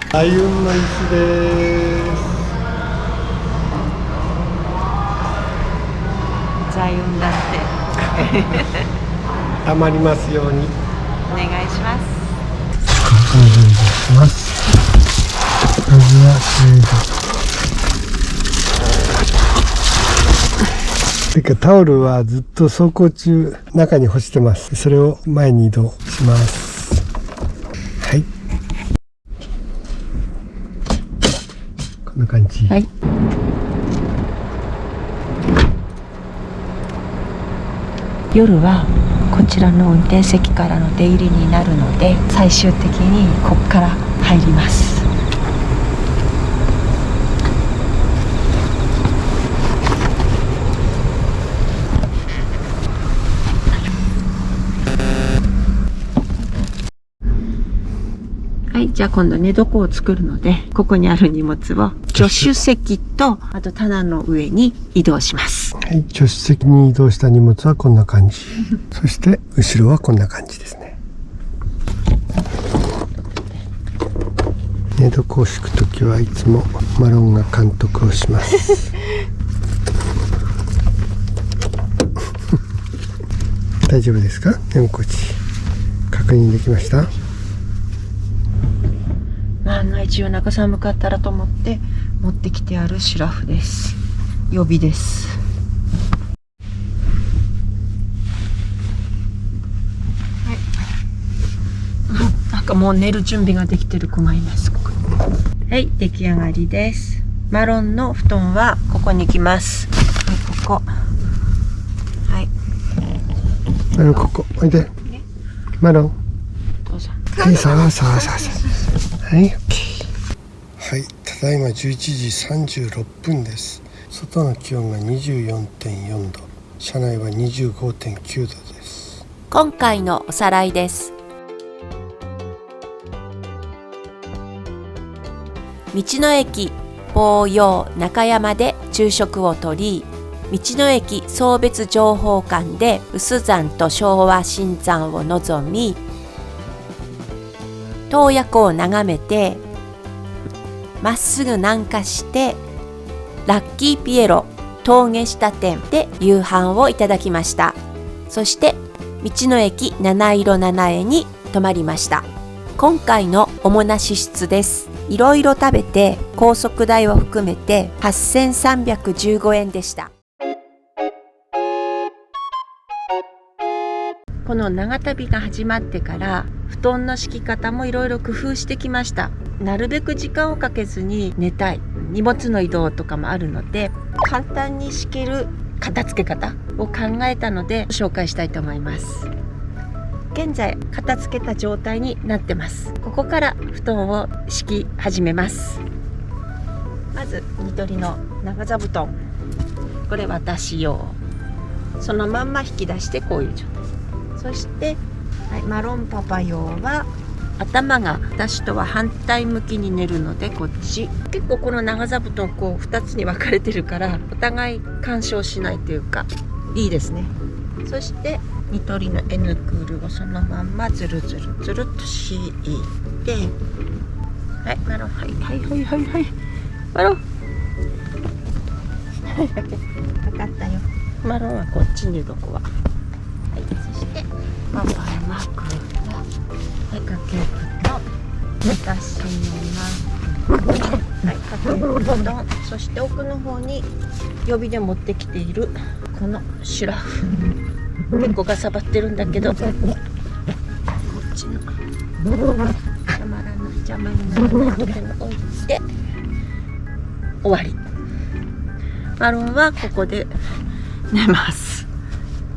大運の椅子です。財運だってたまりますようにお願いします。お願いします。まずはてかタオルはずっと走行中中に干してます。それを前に移動します。はい、こんな感じ。はい。夜はこちらの運転席からの出入りになるので、最終的にここから入ります。はい、じゃあ今度寝床を作るので、ここにある荷物を助手席とあと棚の上に移動します。はい、助手席に移動した荷物はこんな感じ。そして後ろはこんな感じですね。寝床を敷くときはいつもマロンが監督をします。大丈夫ですか？寝心地確認できました？万が一夜中寒かったらと思って持ってきてあるシュラフです。予備です。はい、なんかもう寝る準備ができてる子がいます。ここに。はい、出来上がりです。マロンの布団はここに来ます。はい、ここ。はい。マロンここおいで。マロン。どうぞ。はい、そう。はい、OK。はい、ただいま11時36分です。外の気温が 24.4 度、車内は 25.9 度です。今回のおさらいです。道の駅望洋中山で昼食をとり、道の駅送別情報館で有珠山と昭和新山を望み、洞爺湖を眺めてまっすぐ南下してラッキーピエロ峠下店で夕飯をいただきました。そして道の駅七色七重に泊まりました。今回の主な支出です。いろいろ食べて高速代を含めて8315円でした。この長旅が始まってから布団の敷き方もいろいろ工夫してきました。なるべく時間をかけずに寝たい、荷物の移動とかもあるので、簡単に敷ける片付け方を考えたので紹介したいと思います。現在片付けた状態になってます。ここから布団を敷き始めます。まずニトリの長座布団、これ私用、そのまんま引き出してこういう状態。そして、はい、マロンパパ用は頭が私とは反対向きに寝るのでこっち。結構この長座布団こう2つに分かれてるからお互い干渉しないというかいいですね。そしてニトリの N クールをそのまんまずるずるずるっと敷いて、はい、マロン、はいマロン分かったよ。マロンはこっちにどこは、はい、そしてパパのマークはい、かけ布団、私のマーク、はい、かけ布団、そして奥の方に予備で持ってきているこのシュラフ、結構ガサバってるんだけど、こっちの邪魔にならないところに置いて終わり。マロンはここで寝ます。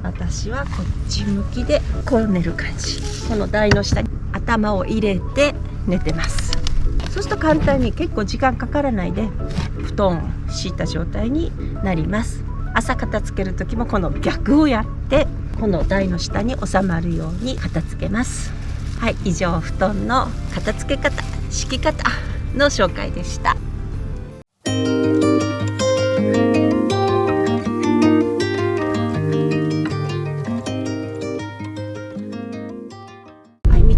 私はこっち向きでこう寝る感じ。この台の下に頭を入れて寝てます。そうすると簡単に結構時間かからないで布団敷いた状態になります。朝片付ける時もこの逆をやってこの台の下に収まるように片付けます。はい、以上布団の片付け方、敷き方の紹介でした。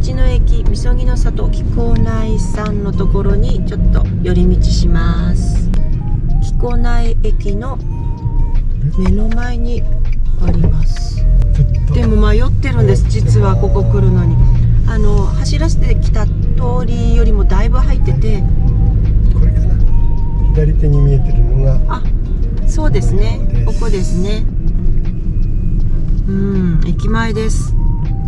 道の駅みそぎの里木古内さんのところにちょっと寄り道します。木古内駅の目の前にあります。でも迷ってるんです、実はここ来るのに。走らせてきた通りよりもだいぶ入ってて、これかな、左手に見えてるのが、あ、そうですね、ここですね。駅前です。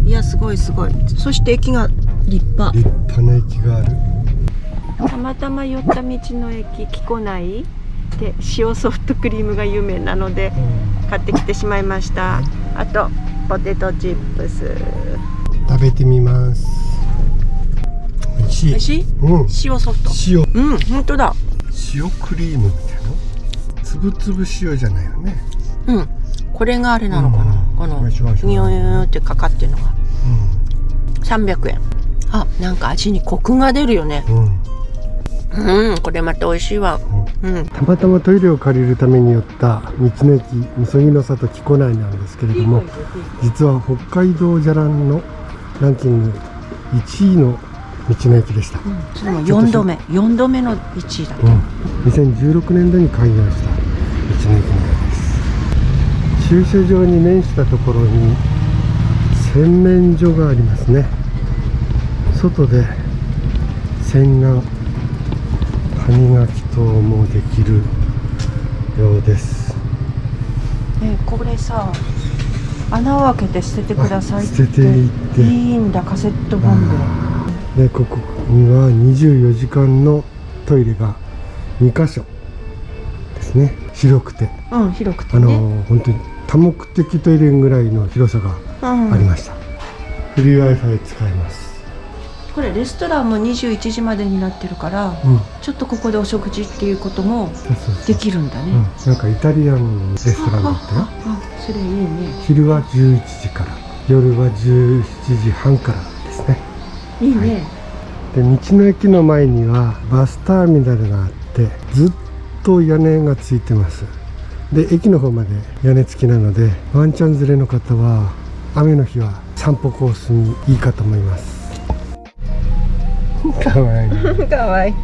いや、すごいすごい。そして駅が立派な駅がある。たまたま寄った道の駅木古内で塩ソフトクリームが有名なので買ってきてしまいました。あとポテトチップス。食べてみます。美味しい。美味しい？うん。塩ソフト。塩。うん、本当だ。塩クリームみたいな。つぶつぶ塩じゃないよね。うん。これがあれなのかな。このニョーってかかってるのが。300円。あ、なんか味にコクが出るよね。これまた美味しいわ。たまたまトイレを借りるために寄った道の駅みそぎの里木古内なんですけれども、実は北海道じゃらんのランキング1位の道の駅でした。それも4度目の1位だった。2016年度に開業した道の駅のようです。駐車場に面したところに洗面所がありますね。外で洗顔、歯磨き等もできるようです。これさ、穴を開けて捨ててくださいって捨てていっていいんだ。カセットボンベで、ここには24時間のトイレが2箇所ですね。広くて、広くてね、本当に多目的トイレぐらいの広さがありました。フリー Wi-Fi 使えます。これレストランも21時までになってるから、ちょっとここでお食事っていうこともできるんだね。なんかイタリアンレストランだったよ。それいいね。昼は11時から、夜は17時半からですね。いいね。で、道の駅の前にはバスターミナルがあって、ずっと屋根がついてます。で、駅の方まで屋根付きなので、ワンちゃん連れの方は雨の日は散歩コースにいいかと思います。かわいい。かわいい。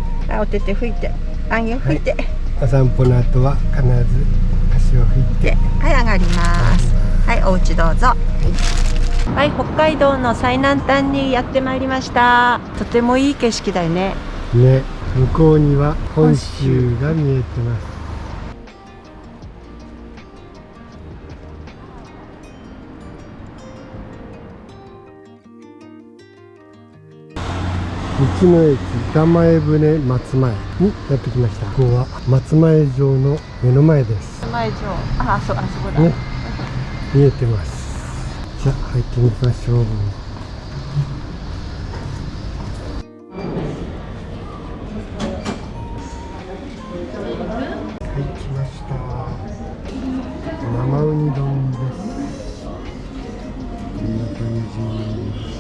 お手手拭いて、あげ拭いて、お散歩の後は必ず足を拭いて、はい、上がります。はい、お家どうぞ。はい、北海道の最南端にやってまいりました。とてもいい景色だよね。ね、向こうには本州が見えてます。道の駅板前船松前にやってきました。ここは松前城の目の前です。松前城、あそこだ、ね、見えてます。じゃあ入ってみましょう。はい、来ました。生ウニ丼です。こんな感じ。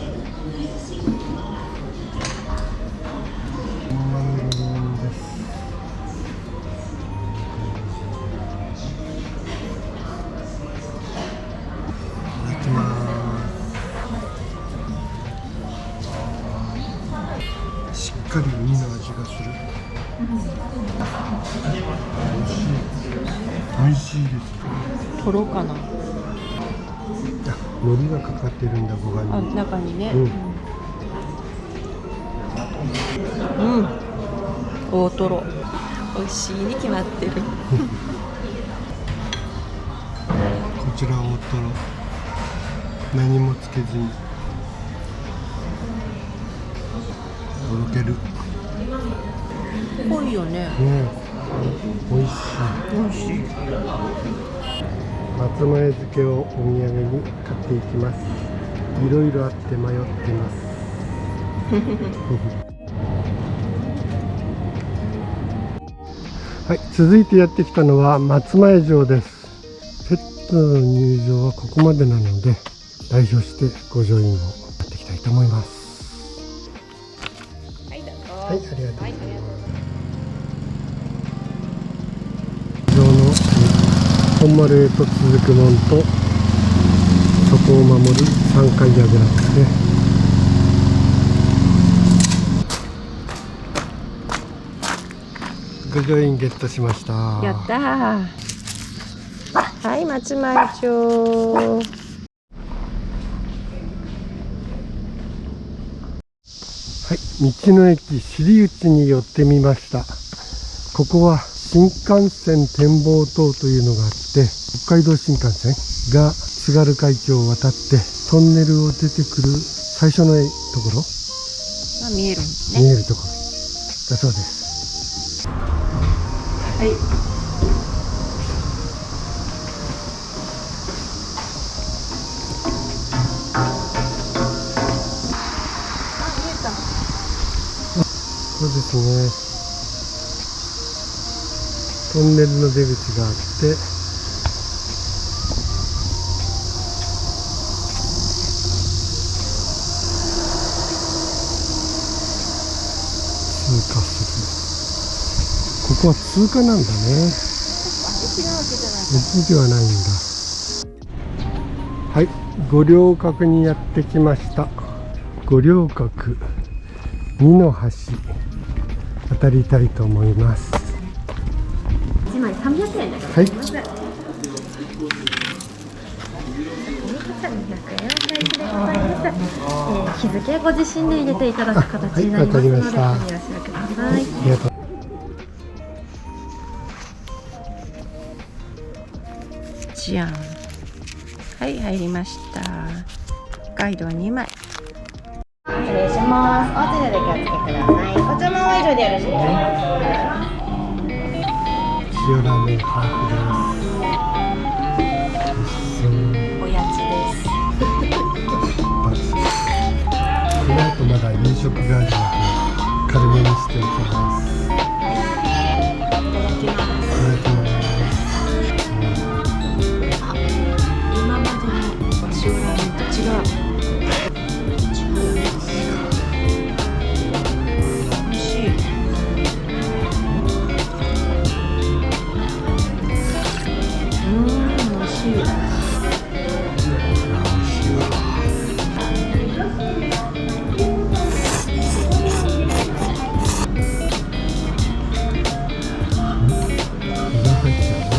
しっかり海の味がする。美味しいです。取ろうかな。海苔がかかってるんだ、ご飯に。中にね。大トロ。美味しいに決まってる。こちら大トロ。何もつけずに。とろける。濃いよね。美味しい。美味しい。松前漬けをお土産に買っていきます。いろいろあって迷ってます。はい、続いてやってきたのは松前城です。ペットの入場はここまでなので、代表してご乗員をやっていきたいと思います。はい、ありがとうございます。城の本丸へと続く門と、そこを守る3階櫓ですね。御乗員ゲットしました。やったー。はい、松前町。はい、道の駅尻内に寄ってみました。ここは新幹線展望塔というのがあって、北海道新幹線が津軽海峡を渡ってトンネルを出てくる最初のところ、見えるね。見えるところだそうです。はい。ですね。トンネルの出口があって、通過する。ここは通過なんだね。駅ではないんだ。はい、五稜郭にやってきました。五稜郭二の橋渡りたいと思います。1枚300円でございます。はい。日付ご自身で入れていただく形になりますので、はい、わかりました。お許しください。ありがとう。じゃん。はい、入りました。ガイドは2枚。失礼します。おつゆで気をつけください。ご注文は以上でよろしいですか？塩ラーメンハーフです。おやつです。この後まだ夕食があるので軽めにしておきます。いただきます。いただきます。今までの塩ラーメンと違う。美味しい。美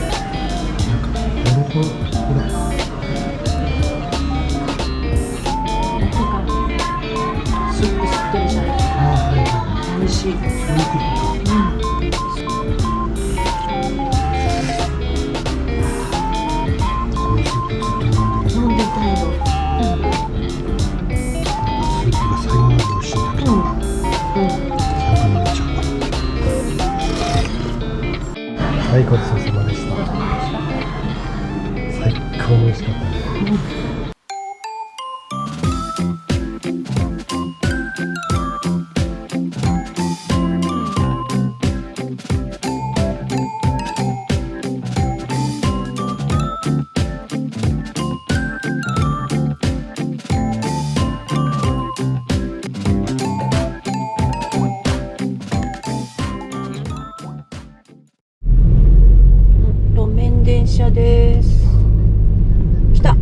味しい。スープ吸ってるじゃん。美味しい。飲んでたいの。スープが最後まで美味しいんだけど、全部飲めちゃう。はい、ごちそうさまでした。最高に美味しかったね。路面電車です。来た。黄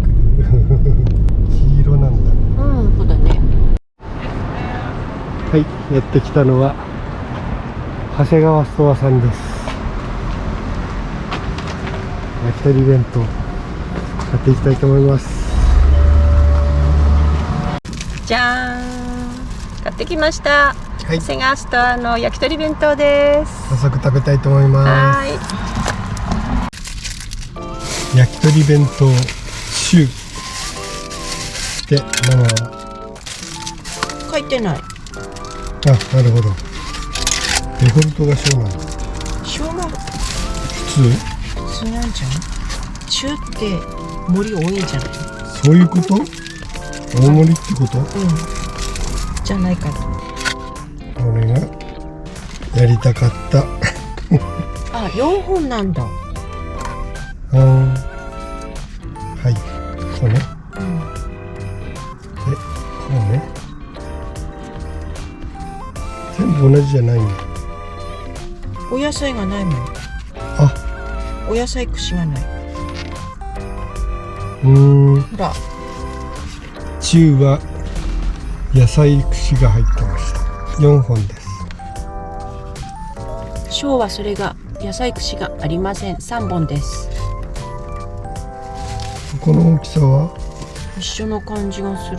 色なんだね。うん、そうだね。はい、やってきたのは長谷川ストアさんです。焼き鳥弁当買っていきたいと思います。じゃーん。買ってきました。はい、長谷川ストアの焼き鳥弁当です。早速食べたいと思います。はーい。焼き鳥弁当シューで、ママは書いてない。なるほど。デフォルトが小なんだ。生姜普普通なんじゃん。中って盛り多いんじゃない？通そういうこと？大盛りってこと？じゃないかな。俺がやりたかったあ、4本なんだ。はい、こうね。で、こうね。全部同じじゃないんだ。お野菜がないもん。あ、お野菜串がない。ほら。中は野菜串が入ってました。4本です。小はそれが野菜串がありません。3本です。この大きさは一緒の感じがする。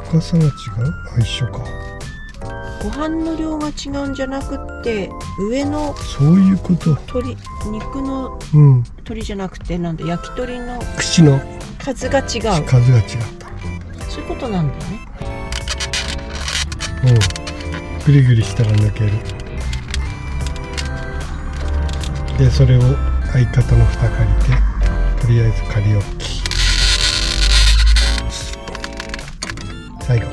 深さが違う？あ、一緒か。ご飯の量が違うんじゃなくって上のそういうこと。肉の鶏じゃなくてなんだ、焼き鳥の串の数が違う。数が違った。そういうことなんだね。グリグリしたら抜ける。で、それを相方の蓋借りて、とりあえず仮置き。最後。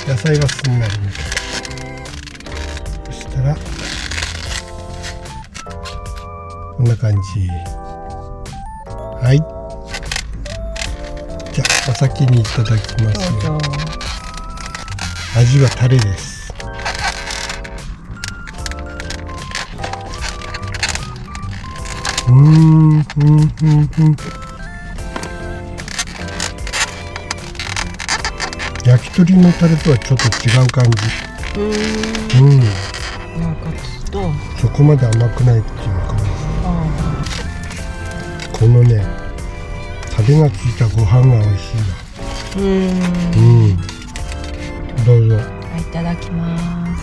野菜はすんなり抜け。そしたらこんな感じ。はい。じゃあお先にいただきますよ。味はタレです。焼き鳥のタレとはちょっと違う感じ。なんかとそこまで甘くないっていうのかな。このね、タレが効いたご飯が美味しいな。どうぞ。いただきます。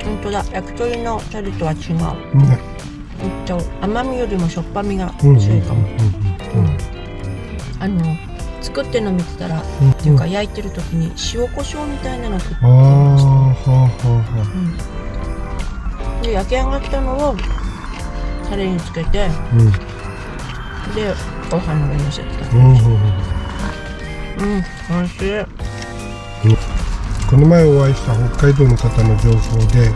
本当だ。焼き鳥のタレとは違う。甘みよりもしょっぱみが強いかも。作ってるの見てたら、っていうか焼いてる時に塩コショウみたいなの振ってました。で焼き上がったのをタレにつけて、でご飯の上に乗せてた。美味しい。この前お会いした北海道の方の情報で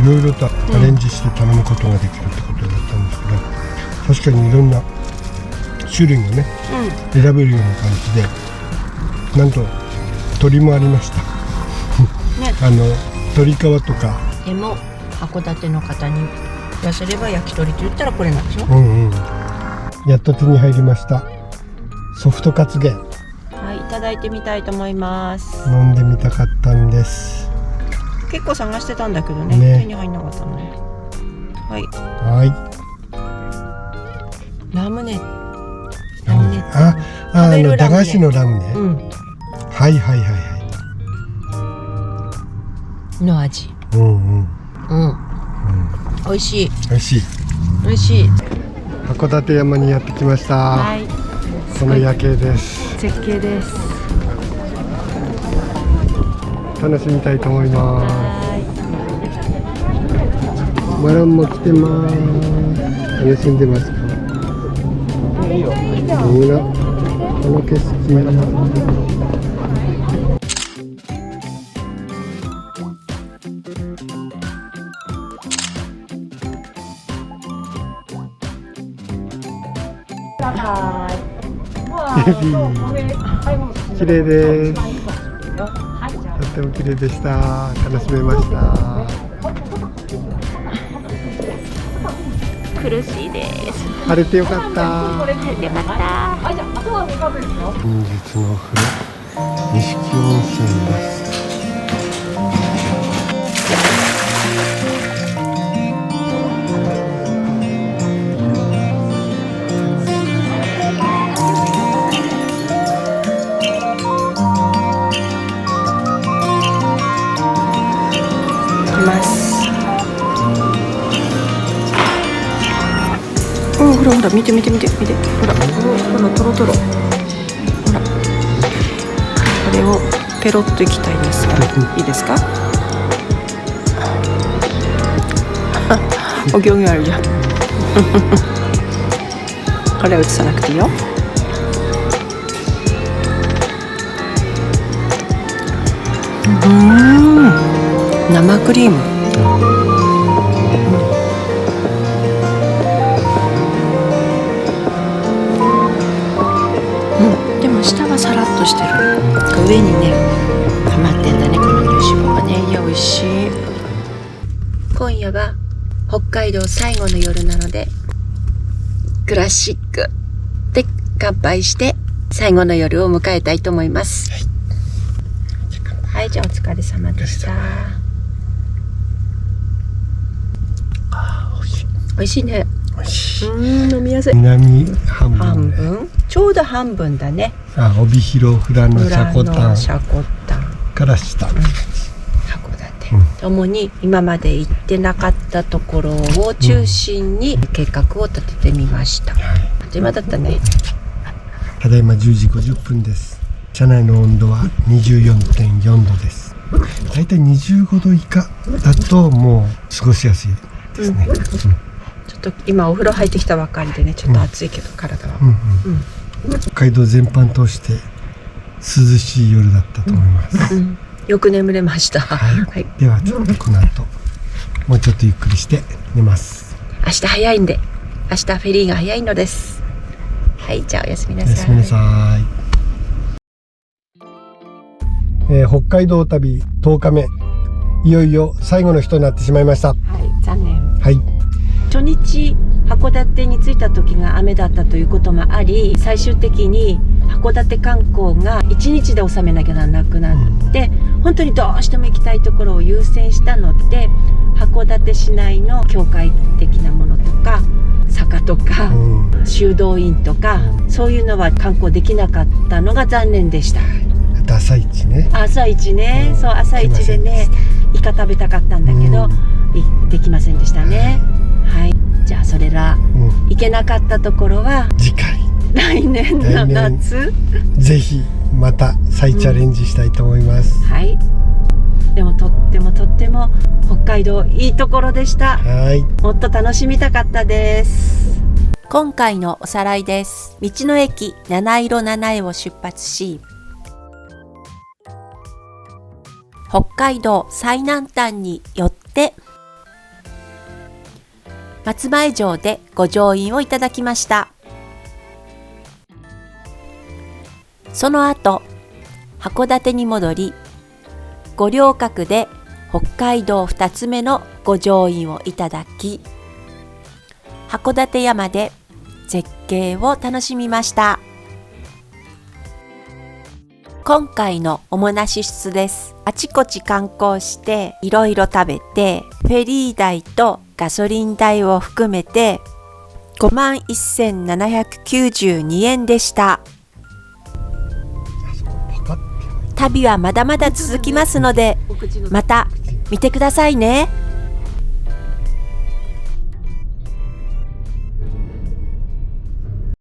いろいろとアレンジして頼むことができるってことだったんですけど、確かにいろんな種類がね、選べるような感じで、なんと鶏もありました。鶏皮とか。でも函館の方に言わせれば焼き鳥と言ったらこれなんでしょ。やっと手に入りましたソフトカツ源。はい、いただいてみたいと思います。飲んでみたかったんです。結構探してたんだけどね、手に入んなかったのね。はい。ラムネ。駄菓子のラムネ。はいの味。美味しい。函館山にやってきました。この夜景です。絶景です。楽しみたいと思います。マロンも来てます。楽しんでますか。ほら、この景色。綺麗です。とっても綺麗でした。楽しめました。苦しいです。晴れてよかった。晴れてよかった。本日のお風呂、錦温泉です。ほら見てほらトロトロ。ほらこれをペロッといきたいんですが、いいですか。お行儀あるじゃん。これは映さなくていいよ。生クリーム。でも下はサラッとしてる。上にね溜まってんだね、この乳脂肪がね。いや美味しい。今夜は北海道最後の夜なのでクラシックで乾杯して最後の夜を迎えたいと思います。はい、じゃあお疲れ様でした。美味しいね。飲みやすい。南半分、ちょうど半分だね。帯広、富良野、積丹から下、函館、ともに今まで行ってなかったところを中心に計画を立ててみました。あっという間だったね。ただいま10時50分です。車内の温度は 24.4 度です。だいたい25度以下だともう過ごしやすいですね。ちょっと今お風呂入ってきたばっかりでね、ちょっと暑いけど、体は、北海道全般通して涼しい夜だったと思います、よく眠れました。はい、ではちょっとこの後もうちょっとゆっくりして寝ます。明日早いんで、明日フェリーが早いのです。はい、じゃあおやすみなさい。おやすみなさい。北海道旅10日目、いよいよ最後の日となってしまいました。はい、残念。はい。初日函館に着いた時が雨だったということもあり、最終的に函館観光が1日で収めなきゃならなくなって、本当にどうしても行きたいところを優先したので、函館市内の教会的なものとか坂とか、修道院とか、そういうのは観光できなかったのが残念でした。あと朝市ね。朝市ね、そう朝市でね、イカ食べたかったんだけど、できませんでしたね。はい、じゃあそれら、行けなかったところは次回、来年の夏ぜひまた再チャレンジしたいと思います。はい。でもとっても北海道いいところでした。はい。もっと楽しみたかったです。今回のおさらいです。道の駅七色七重を出発し、北海道最南端に寄って松前城で御城印をいただきました。その後函館に戻り、五稜郭で北海道2つ目の御城印をいただき、函館山で絶景を楽しみました。今回の主な支出です。あちこち観光していろいろ食べて、フェリー代とガソリン代を含めて 51,792 円でした。旅はまだまだ続きますので、また見てくださいね。